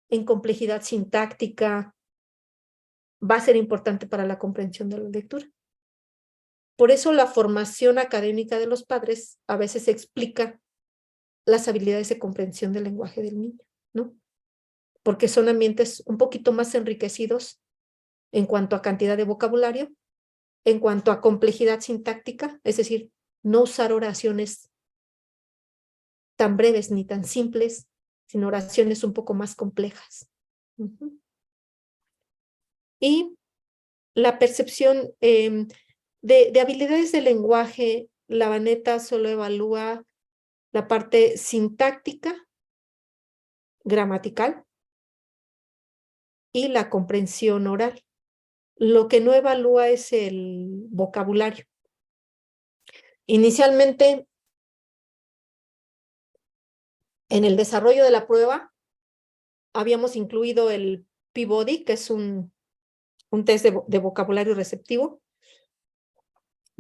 en complejidad sintáctica, va a ser importante para la comprensión de la lectura. Por eso la formación académica de los padres a veces explica las habilidades de comprensión del lenguaje del niño, ¿no? Porque son ambientes un poquito más enriquecidos en cuanto a cantidad de vocabulario, en cuanto a complejidad sintáctica, es decir, no usar oraciones tan breves ni tan simples, sino oraciones un poco más complejas. Y la percepción de habilidades de lenguaje, la Vanetta solo evalúa la parte sintáctica, gramatical y la comprensión oral. Lo que no evalúa es el vocabulario. Inicialmente, en el desarrollo de la prueba, habíamos incluido el Peabody, que es un test de vocabulario receptivo,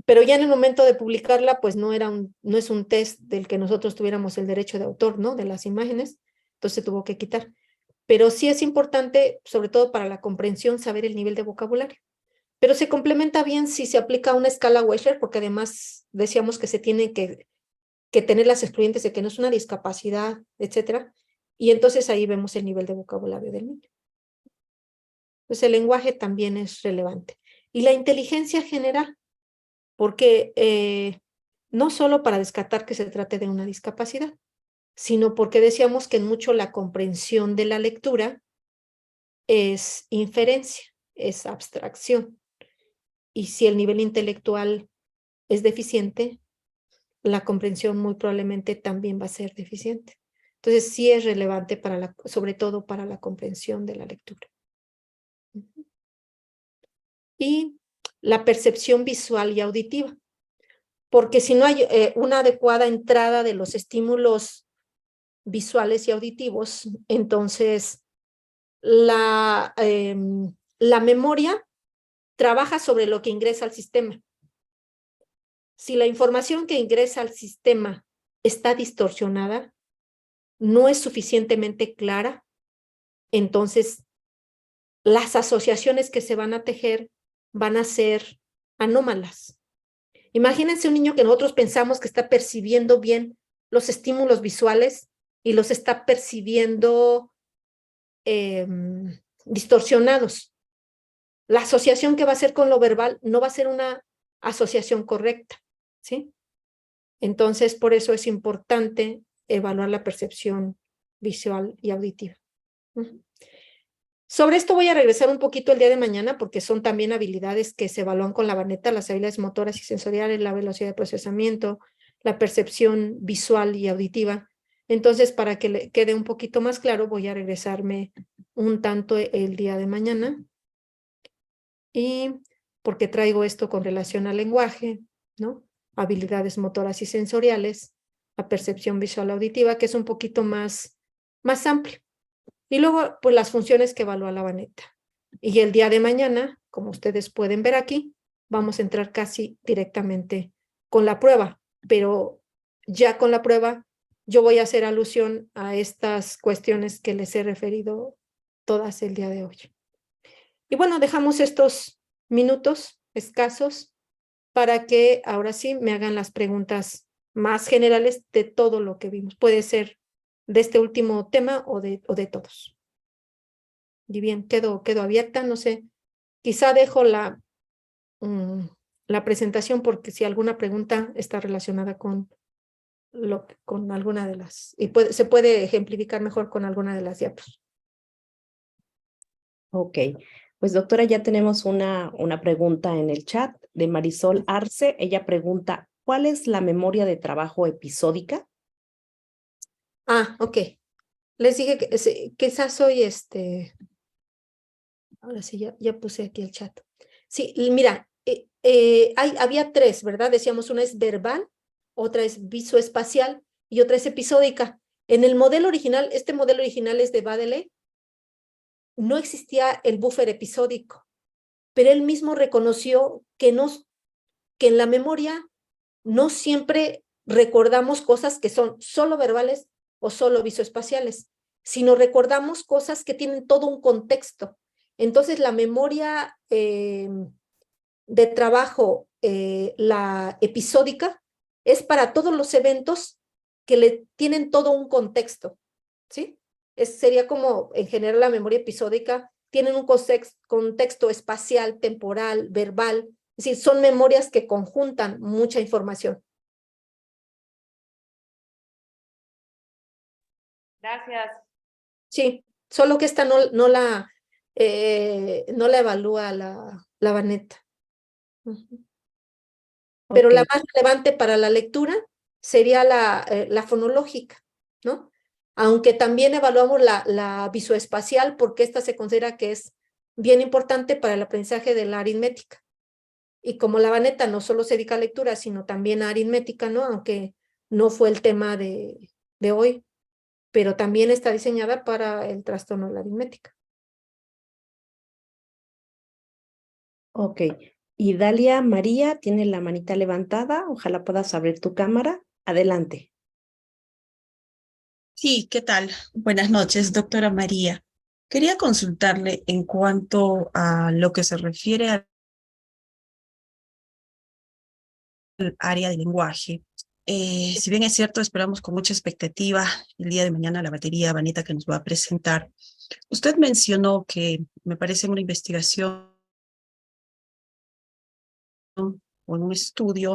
pero ya en el momento de publicarla, pues no es un test del que nosotros tuviéramos el derecho de autor, ¿no? De las imágenes, entonces se tuvo que quitar. Pero sí es importante, sobre todo para la comprensión, saber el nivel de vocabulario. Pero se complementa bien si se aplica una escala Wechsler, porque además decíamos que se tienen que tener las excluyentes de que no es una discapacidad, etcétera, y entonces ahí vemos el nivel de vocabulario del niño. Pues el lenguaje también es relevante. Y la inteligencia general, porque no solo para descartar que se trate de una discapacidad, sino porque decíamos que en mucho la comprensión de la lectura es inferencia, es abstracción. Y si el nivel intelectual es deficiente, la comprensión muy probablemente también va a ser deficiente. Entonces sí es relevante sobre todo para la comprensión de la lectura. Y la percepción visual y auditiva, porque si no hay una adecuada entrada de los estímulos visuales y auditivos, entonces la memoria trabaja sobre lo que ingresa al sistema. Si la información que ingresa al sistema está distorsionada, no es suficientemente clara, entonces las asociaciones que se van a tejer van a ser anómalas. Imagínense un niño que nosotros pensamos que está percibiendo bien los estímulos visuales y los está percibiendo distorsionados. La asociación que va a hacer con lo verbal no va a ser una asociación correcta, ¿sí? Entonces, por eso es importante evaluar la percepción visual y auditiva. Sobre esto voy a regresar un poquito el día de mañana porque son también habilidades que se evalúan con la Vanetta, las habilidades motoras y sensoriales, la velocidad de procesamiento, la percepción visual y auditiva. Entonces, para que le quede un poquito más claro, voy a regresarme un tanto el día de mañana. Y porque traigo esto con relación al lenguaje, ¿no? Habilidades motoras y sensoriales, la percepción visual auditiva, que es un poquito más amplio. Y luego, pues las funciones que evalúa la Vanetta. Y el día de mañana como ustedes pueden ver aquí, vamos a entrar casi directamente con la prueba, pero ya con la prueba yo voy a hacer alusión a estas cuestiones que les he referido todas el día de hoy. Y bueno, dejamos estos minutos escasos para que ahora sí me hagan las preguntas más generales de todo lo que vimos. Puede ser de este último tema o de todos. Y bien, quedo abierta, no sé, quizá dejo la presentación porque si alguna pregunta está relacionada con alguna de las, y se puede ejemplificar mejor con alguna de las diapos. Ok, pues doctora, ya tenemos una pregunta en el chat de Marisol Arce. Ella pregunta, ¿cuál es la memoria de trabajo episódica? Ah, ok. Les dije que quizás soy ahora sí, ya puse aquí el chat. Sí, mira, había tres, ¿verdad? Decíamos, una es verbal, otra es visoespacial y otra es episódica. En el modelo original, este modelo original es de Baddeley, no existía el buffer episódico, pero él mismo reconoció que en la memoria no siempre recordamos cosas que son solo verbales o solo visoespaciales, sino recordamos cosas que tienen todo un contexto. Entonces, la memoria de trabajo, la episódica, es para todos los eventos que le tienen todo un contexto, ¿sí? Sería como, en general, la memoria episódica tienen un contexto espacial, temporal, verbal, es decir, son memorias que conjuntan mucha información. Gracias. Sí, solo que esta no la evalúa la Vanetta. Pero la Ok. más relevante para la lectura sería la fonológica, ¿no? Aunque también evaluamos la visoespacial porque esta se considera que es bien importante para el aprendizaje de la aritmética. Y como la Vanetta no solo se dedica a lectura, sino también a aritmética, ¿no? Aunque no fue el tema de hoy, pero también está diseñada para el trastorno de la aritmética. Ok, y Dalia María tiene la manita levantada. Ojalá puedas abrir tu cámara. Adelante. Sí, ¿qué tal? Buenas noches, doctora María. Quería consultarle en cuanto a lo que se refiere al área de lenguaje. Si bien es cierto, esperamos con mucha expectativa el día de mañana la batería Vanetta que nos va a presentar. Usted mencionó que, me parece en una investigación o en un estudio,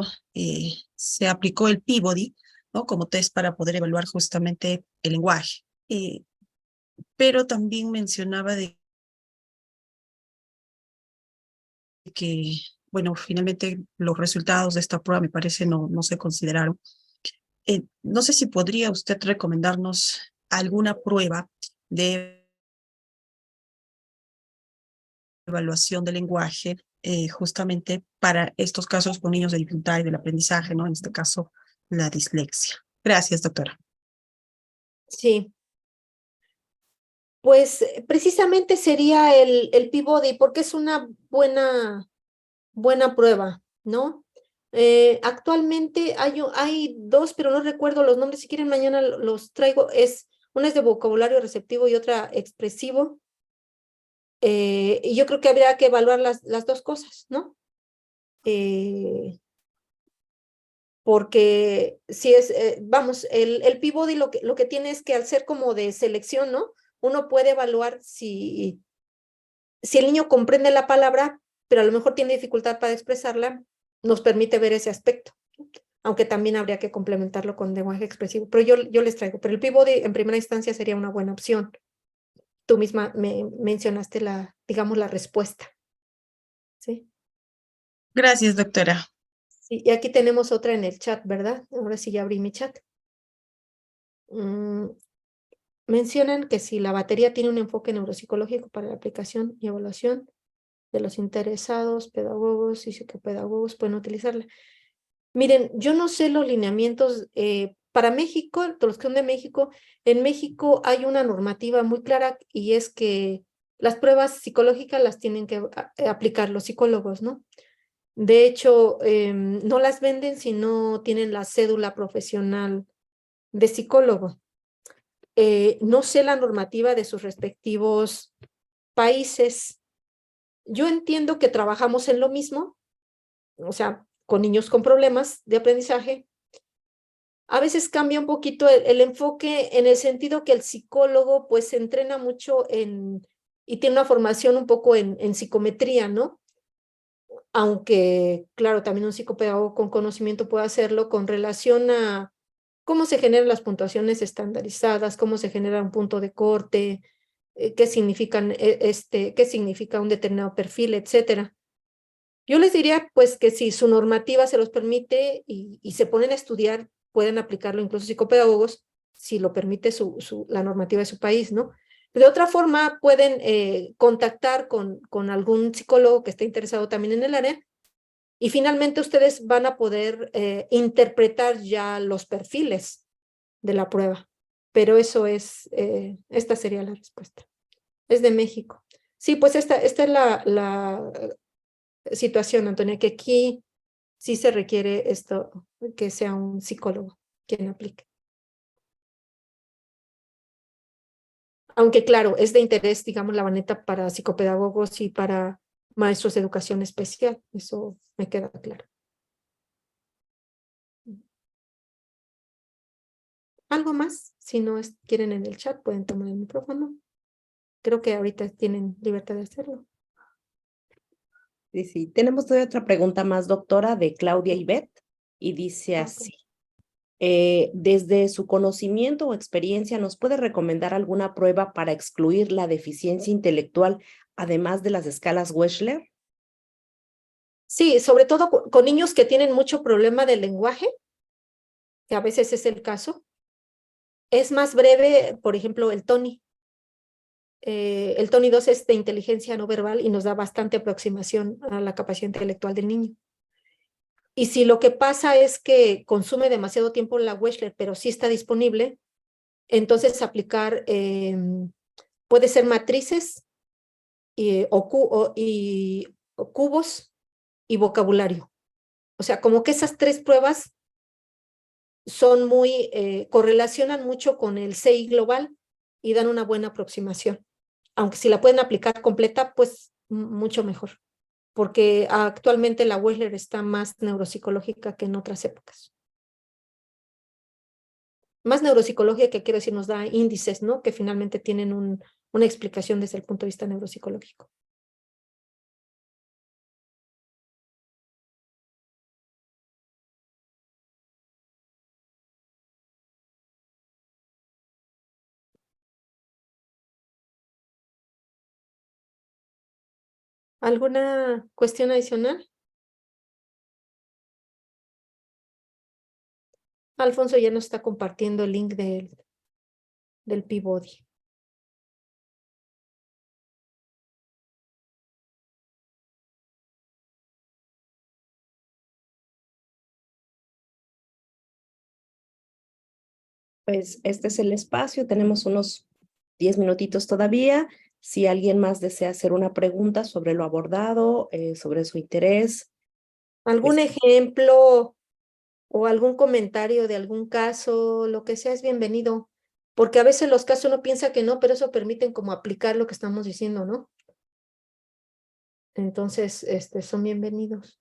se aplicó el Peabody, ¿no? Como test para poder evaluar justamente el lenguaje. Pero también mencionaba de que, bueno, finalmente los resultados de esta prueba me parece no se consideraron. No sé si podría usted recomendarnos alguna prueba de evaluación del lenguaje justamente para estos casos con niños de dificultad y del aprendizaje, ¿no? En este caso, la dislexia. Gracias, doctora. Sí. Pues precisamente sería el Peabody, porque es una buena prueba, ¿no? Actualmente hay dos, pero no recuerdo los nombres. Si quieren, mañana los traigo. Una es de vocabulario receptivo y otra expresivo. Y yo creo que habría que evaluar las dos cosas, ¿no? Porque si es, vamos, el Peabody lo que tiene es que al ser como de selección, ¿no? Uno puede evaluar si el niño comprende la palabra, pero a lo mejor tiene dificultad para expresarla, nos permite ver ese aspecto, aunque también habría que complementarlo con lenguaje expresivo. Pero yo les traigo, pero el Peabody en primera instancia sería una buena opción. Tú misma me mencionaste digamos, la respuesta. ¿Sí? Gracias, doctora. Sí, y aquí tenemos otra en el chat, ¿verdad? Ahora sí ya abrí mi chat. Mencionan que si la batería tiene un enfoque neuropsicológico para la aplicación y evaluación de los interesados, pedagogos y psicopedagogos pueden utilizarla. Miren, yo no sé los lineamientos para México, todos los que son de México, en México hay una normativa muy clara y es que las pruebas psicológicas las tienen que aplicar los psicólogos, ¿no? De hecho, no las venden si no tienen la cédula profesional de psicólogo. No sé la normativa de sus respectivos países. Yo entiendo que trabajamos en lo mismo, o sea, con niños con problemas de aprendizaje. A veces cambia un poquito el enfoque en el sentido que el psicólogo pues se entrena mucho y tiene una formación un poco en psicometría, ¿no? Aunque, claro, también un psicopedagogo con conocimiento puede hacerlo con relación a cómo se generan las puntuaciones estandarizadas, cómo se genera un punto de corte, qué significan, qué significa un determinado perfil, etcétera. Yo les diría, pues, que si su normativa se los permite y se ponen a estudiar, pueden aplicarlo incluso psicopedagogos, si lo permite la normativa de su país, ¿no? De otra forma, pueden contactar con algún psicólogo que esté interesado también en el área y finalmente ustedes van a poder interpretar ya los perfiles de la prueba. Pero eso es, esta sería la respuesta. Es de México. Sí, pues esta es la situación, Antonia, que aquí sí se requiere esto, que sea un psicólogo quien aplique. Aunque claro, es de interés, digamos, la baneta para psicopedagogos y para maestros de educación especial. Eso me queda claro. ¿Algo más? Si no quieren en el chat, pueden tomar el micrófono. Creo que ahorita tienen libertad de hacerlo. Sí, sí. Tenemos todavía otra pregunta más, doctora, de Claudia Ibet, y dice así. Desde su conocimiento o experiencia, ¿nos puede recomendar alguna prueba para excluir la deficiencia intelectual, además de las escalas Wechsler? Sí, sobre todo con niños que tienen mucho problema del lenguaje, que a veces es el caso. Es más breve, por ejemplo, el TONI. El TONI 2 es de inteligencia no verbal y nos da bastante aproximación a la capacidad intelectual del niño. Y si lo que pasa es que consume demasiado tiempo la Wechsler, pero sí está disponible, entonces aplicar puede ser matrices o cubos y vocabulario. O sea, como que esas tres pruebas son correlacionan mucho con el CI global y dan una buena aproximación. Aunque si la pueden aplicar completa, pues mucho mejor. Porque actualmente la Wechsler está más neuropsicológica que en otras épocas. Más neuropsicología que quiero decir nos da índices, ¿no? Que finalmente tienen una explicación desde el punto de vista neuropsicológico. ¿Alguna cuestión adicional? Alfonso ya nos está compartiendo el link del Peabody. Pues este es el espacio, tenemos unos 10 minutitos todavía. Si alguien más desea hacer una pregunta sobre lo abordado, sobre su interés. ¿Algún pues, ejemplo o algún comentario de algún caso? Lo que sea es bienvenido. Porque a veces los casos uno piensa que no, pero eso permiten como aplicar lo que estamos diciendo, ¿no? Entonces, son bienvenidos.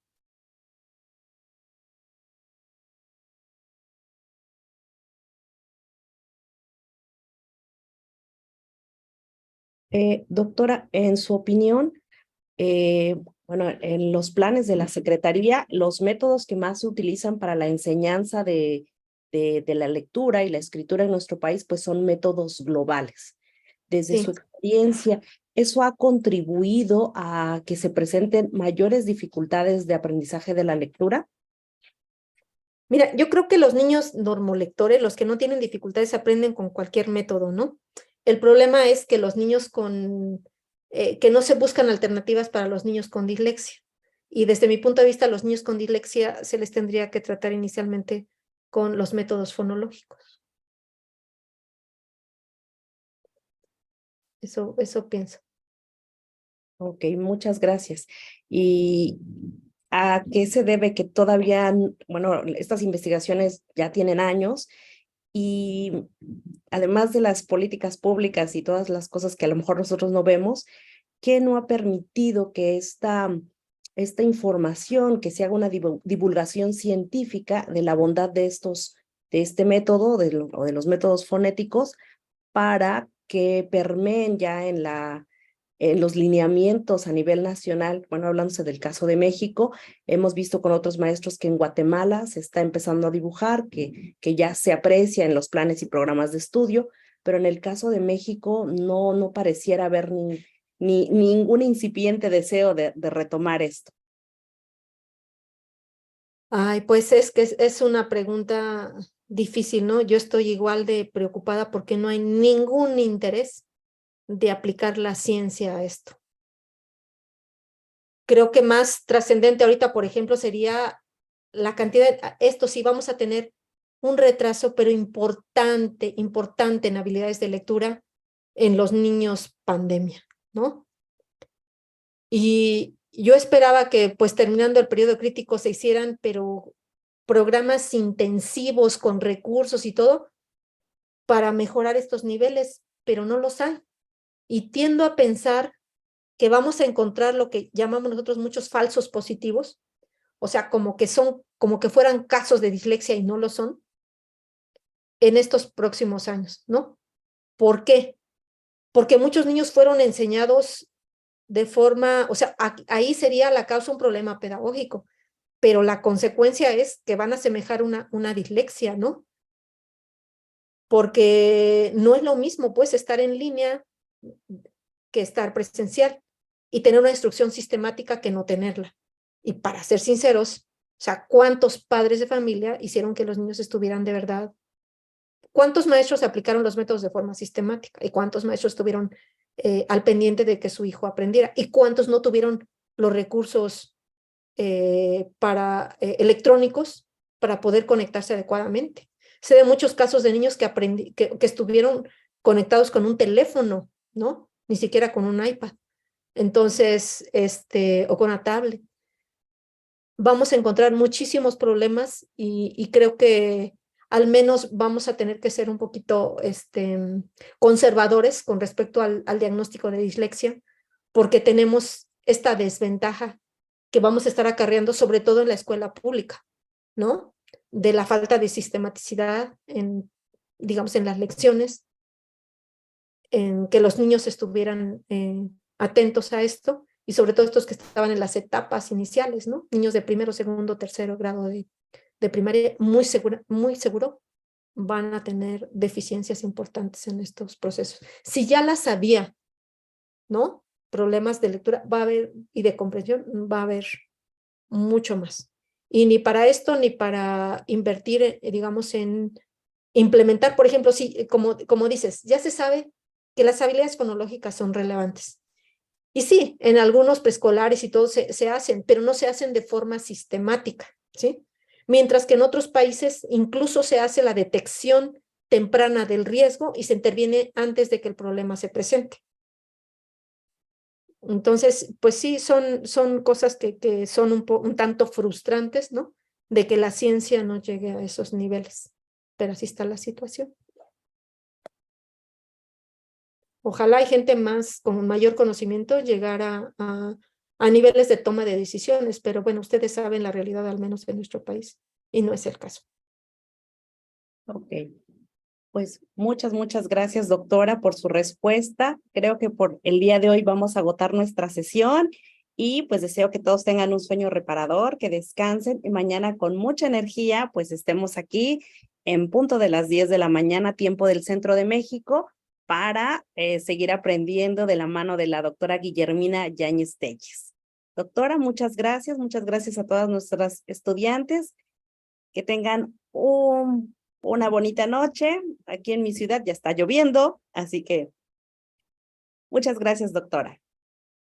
Doctora, en su opinión, bueno, en los planes de la Secretaría, los métodos que más se utilizan para la enseñanza de la lectura y la escritura en nuestro país, pues son métodos globales. Desde Sí. su experiencia, ¿eso ha contribuido a que se presenten mayores dificultades de aprendizaje de la lectura? Mira, yo creo que los niños normolectores, los que no tienen dificultades, aprenden con cualquier método, ¿no? El problema es que los niños que no se buscan alternativas para los niños con dislexia. Y desde mi punto de vista, los niños con dislexia se les tendría que tratar inicialmente con los métodos fonológicos. Eso pienso. Ok, muchas gracias. ¿Y a qué se debe que todavía, bueno, estas investigaciones ya tienen años y además de las políticas públicas y todas las cosas que a lo mejor nosotros no vemos, qué no ha permitido que esta información, que se haga una divulgación científica de la bondad de este método o de los métodos fonéticos para que permeen ya en los lineamientos a nivel nacional? Bueno, hablándose del caso de México, hemos visto con otros maestros que en Guatemala se está empezando a dibujar, que ya se aprecia en los planes y programas de estudio, pero en el caso de México no pareciera haber ningún incipiente deseo de retomar esto. Ay, pues es que es una pregunta difícil, ¿no? Yo estoy igual de preocupada porque no hay ningún interés de aplicar la ciencia a esto. Creo que más trascendente ahorita, por ejemplo, sería la cantidad, esto sí vamos a tener un retraso, pero importante en habilidades de lectura en los niños pandemia, ¿no? Y yo esperaba que pues terminando el periodo crítico se hicieran, pero programas intensivos con recursos y todo para mejorar estos niveles, pero no los hay. Y tiendo a pensar que vamos a encontrar lo que llamamos nosotros muchos falsos positivos, o sea, como que fueran casos de dislexia y no lo son, en estos próximos años, ¿no? ¿Por qué? Porque muchos niños fueron enseñados de forma, o sea, ahí sería la causa un problema pedagógico, pero la consecuencia es que van a asemejar una dislexia, ¿no? Porque no es lo mismo, pues, estar en línea que estar presencial y tener una instrucción sistemática que no tenerla. Y para ser sinceros, o sea, ¿cuántos padres de familia hicieron que los niños estuvieran de verdad? ¿Cuántos maestros aplicaron los métodos de forma sistemática? ¿Y cuántos maestros estuvieron al pendiente de que su hijo aprendiera? ¿Y cuántos no tuvieron los recursos electrónicos para poder conectarse adecuadamente? Sé de muchos casos de niños que estuvieron conectados con un teléfono, ¿no? Ni siquiera con un iPad. Entonces, o con una tablet. Vamos a encontrar muchísimos problemas y creo que al menos vamos a tener que ser un poquito conservadores con respecto al diagnóstico de dislexia, porque tenemos esta desventaja que vamos a estar acarreando, sobre todo en la escuela pública, ¿no? De la falta de sistematicidad digamos, en las lecciones, en que los niños estuvieran atentos a esto, y sobre todo estos que estaban en las etapas iniciales, ¿no? Niños de primero, segundo, tercero grado de primaria, muy seguro van a tener deficiencias importantes en estos procesos. Si ya las había, ¿no? Problemas de lectura va a haber y de comprensión va a haber mucho más. Y ni para esto ni para invertir, digamos, en implementar, por ejemplo, sí, como dices, ya se sabe que las habilidades fonológicas son relevantes. Y sí, en algunos preescolares y todo se hacen, pero no se hacen de forma sistemática, ¿sí? Mientras que en otros países incluso se hace la detección temprana del riesgo y se interviene antes de que el problema se presente. Entonces, pues sí, son cosas que son un tanto frustrantes, ¿no? De que la ciencia no llegue a esos niveles, pero así está la situación. Ojalá hay gente con mayor conocimiento llegar a niveles de toma de decisiones, pero bueno, ustedes saben la realidad al menos en nuestro país y no es el caso. Ok, pues muchas gracias, doctora, por su respuesta. Creo que por el día de hoy vamos a agotar nuestra sesión y pues deseo que todos tengan un sueño reparador, que descansen y mañana con mucha energía pues estemos aquí en punto de las 10 de la mañana, tiempo del Centro de México, para seguir aprendiendo de la mano de la doctora Guillermina Yáñez Telles. Doctora, muchas gracias a todas nuestras estudiantes. Que tengan una bonita noche. Aquí en mi ciudad ya está lloviendo, así que muchas gracias, doctora.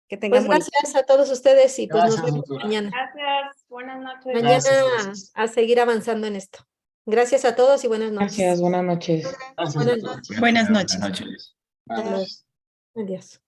Que tengan Pues gracias a todos ustedes y pues Gracias, nos vemos doctora. mañana. Gracias, buenas noches. Mañana Gracias. a seguir avanzando en esto. Gracias a todos y buenas noches. Gracias, buenas noches. Gracias, Buenas doctora. noches. Buenas noches. Hasta luego. Adiós.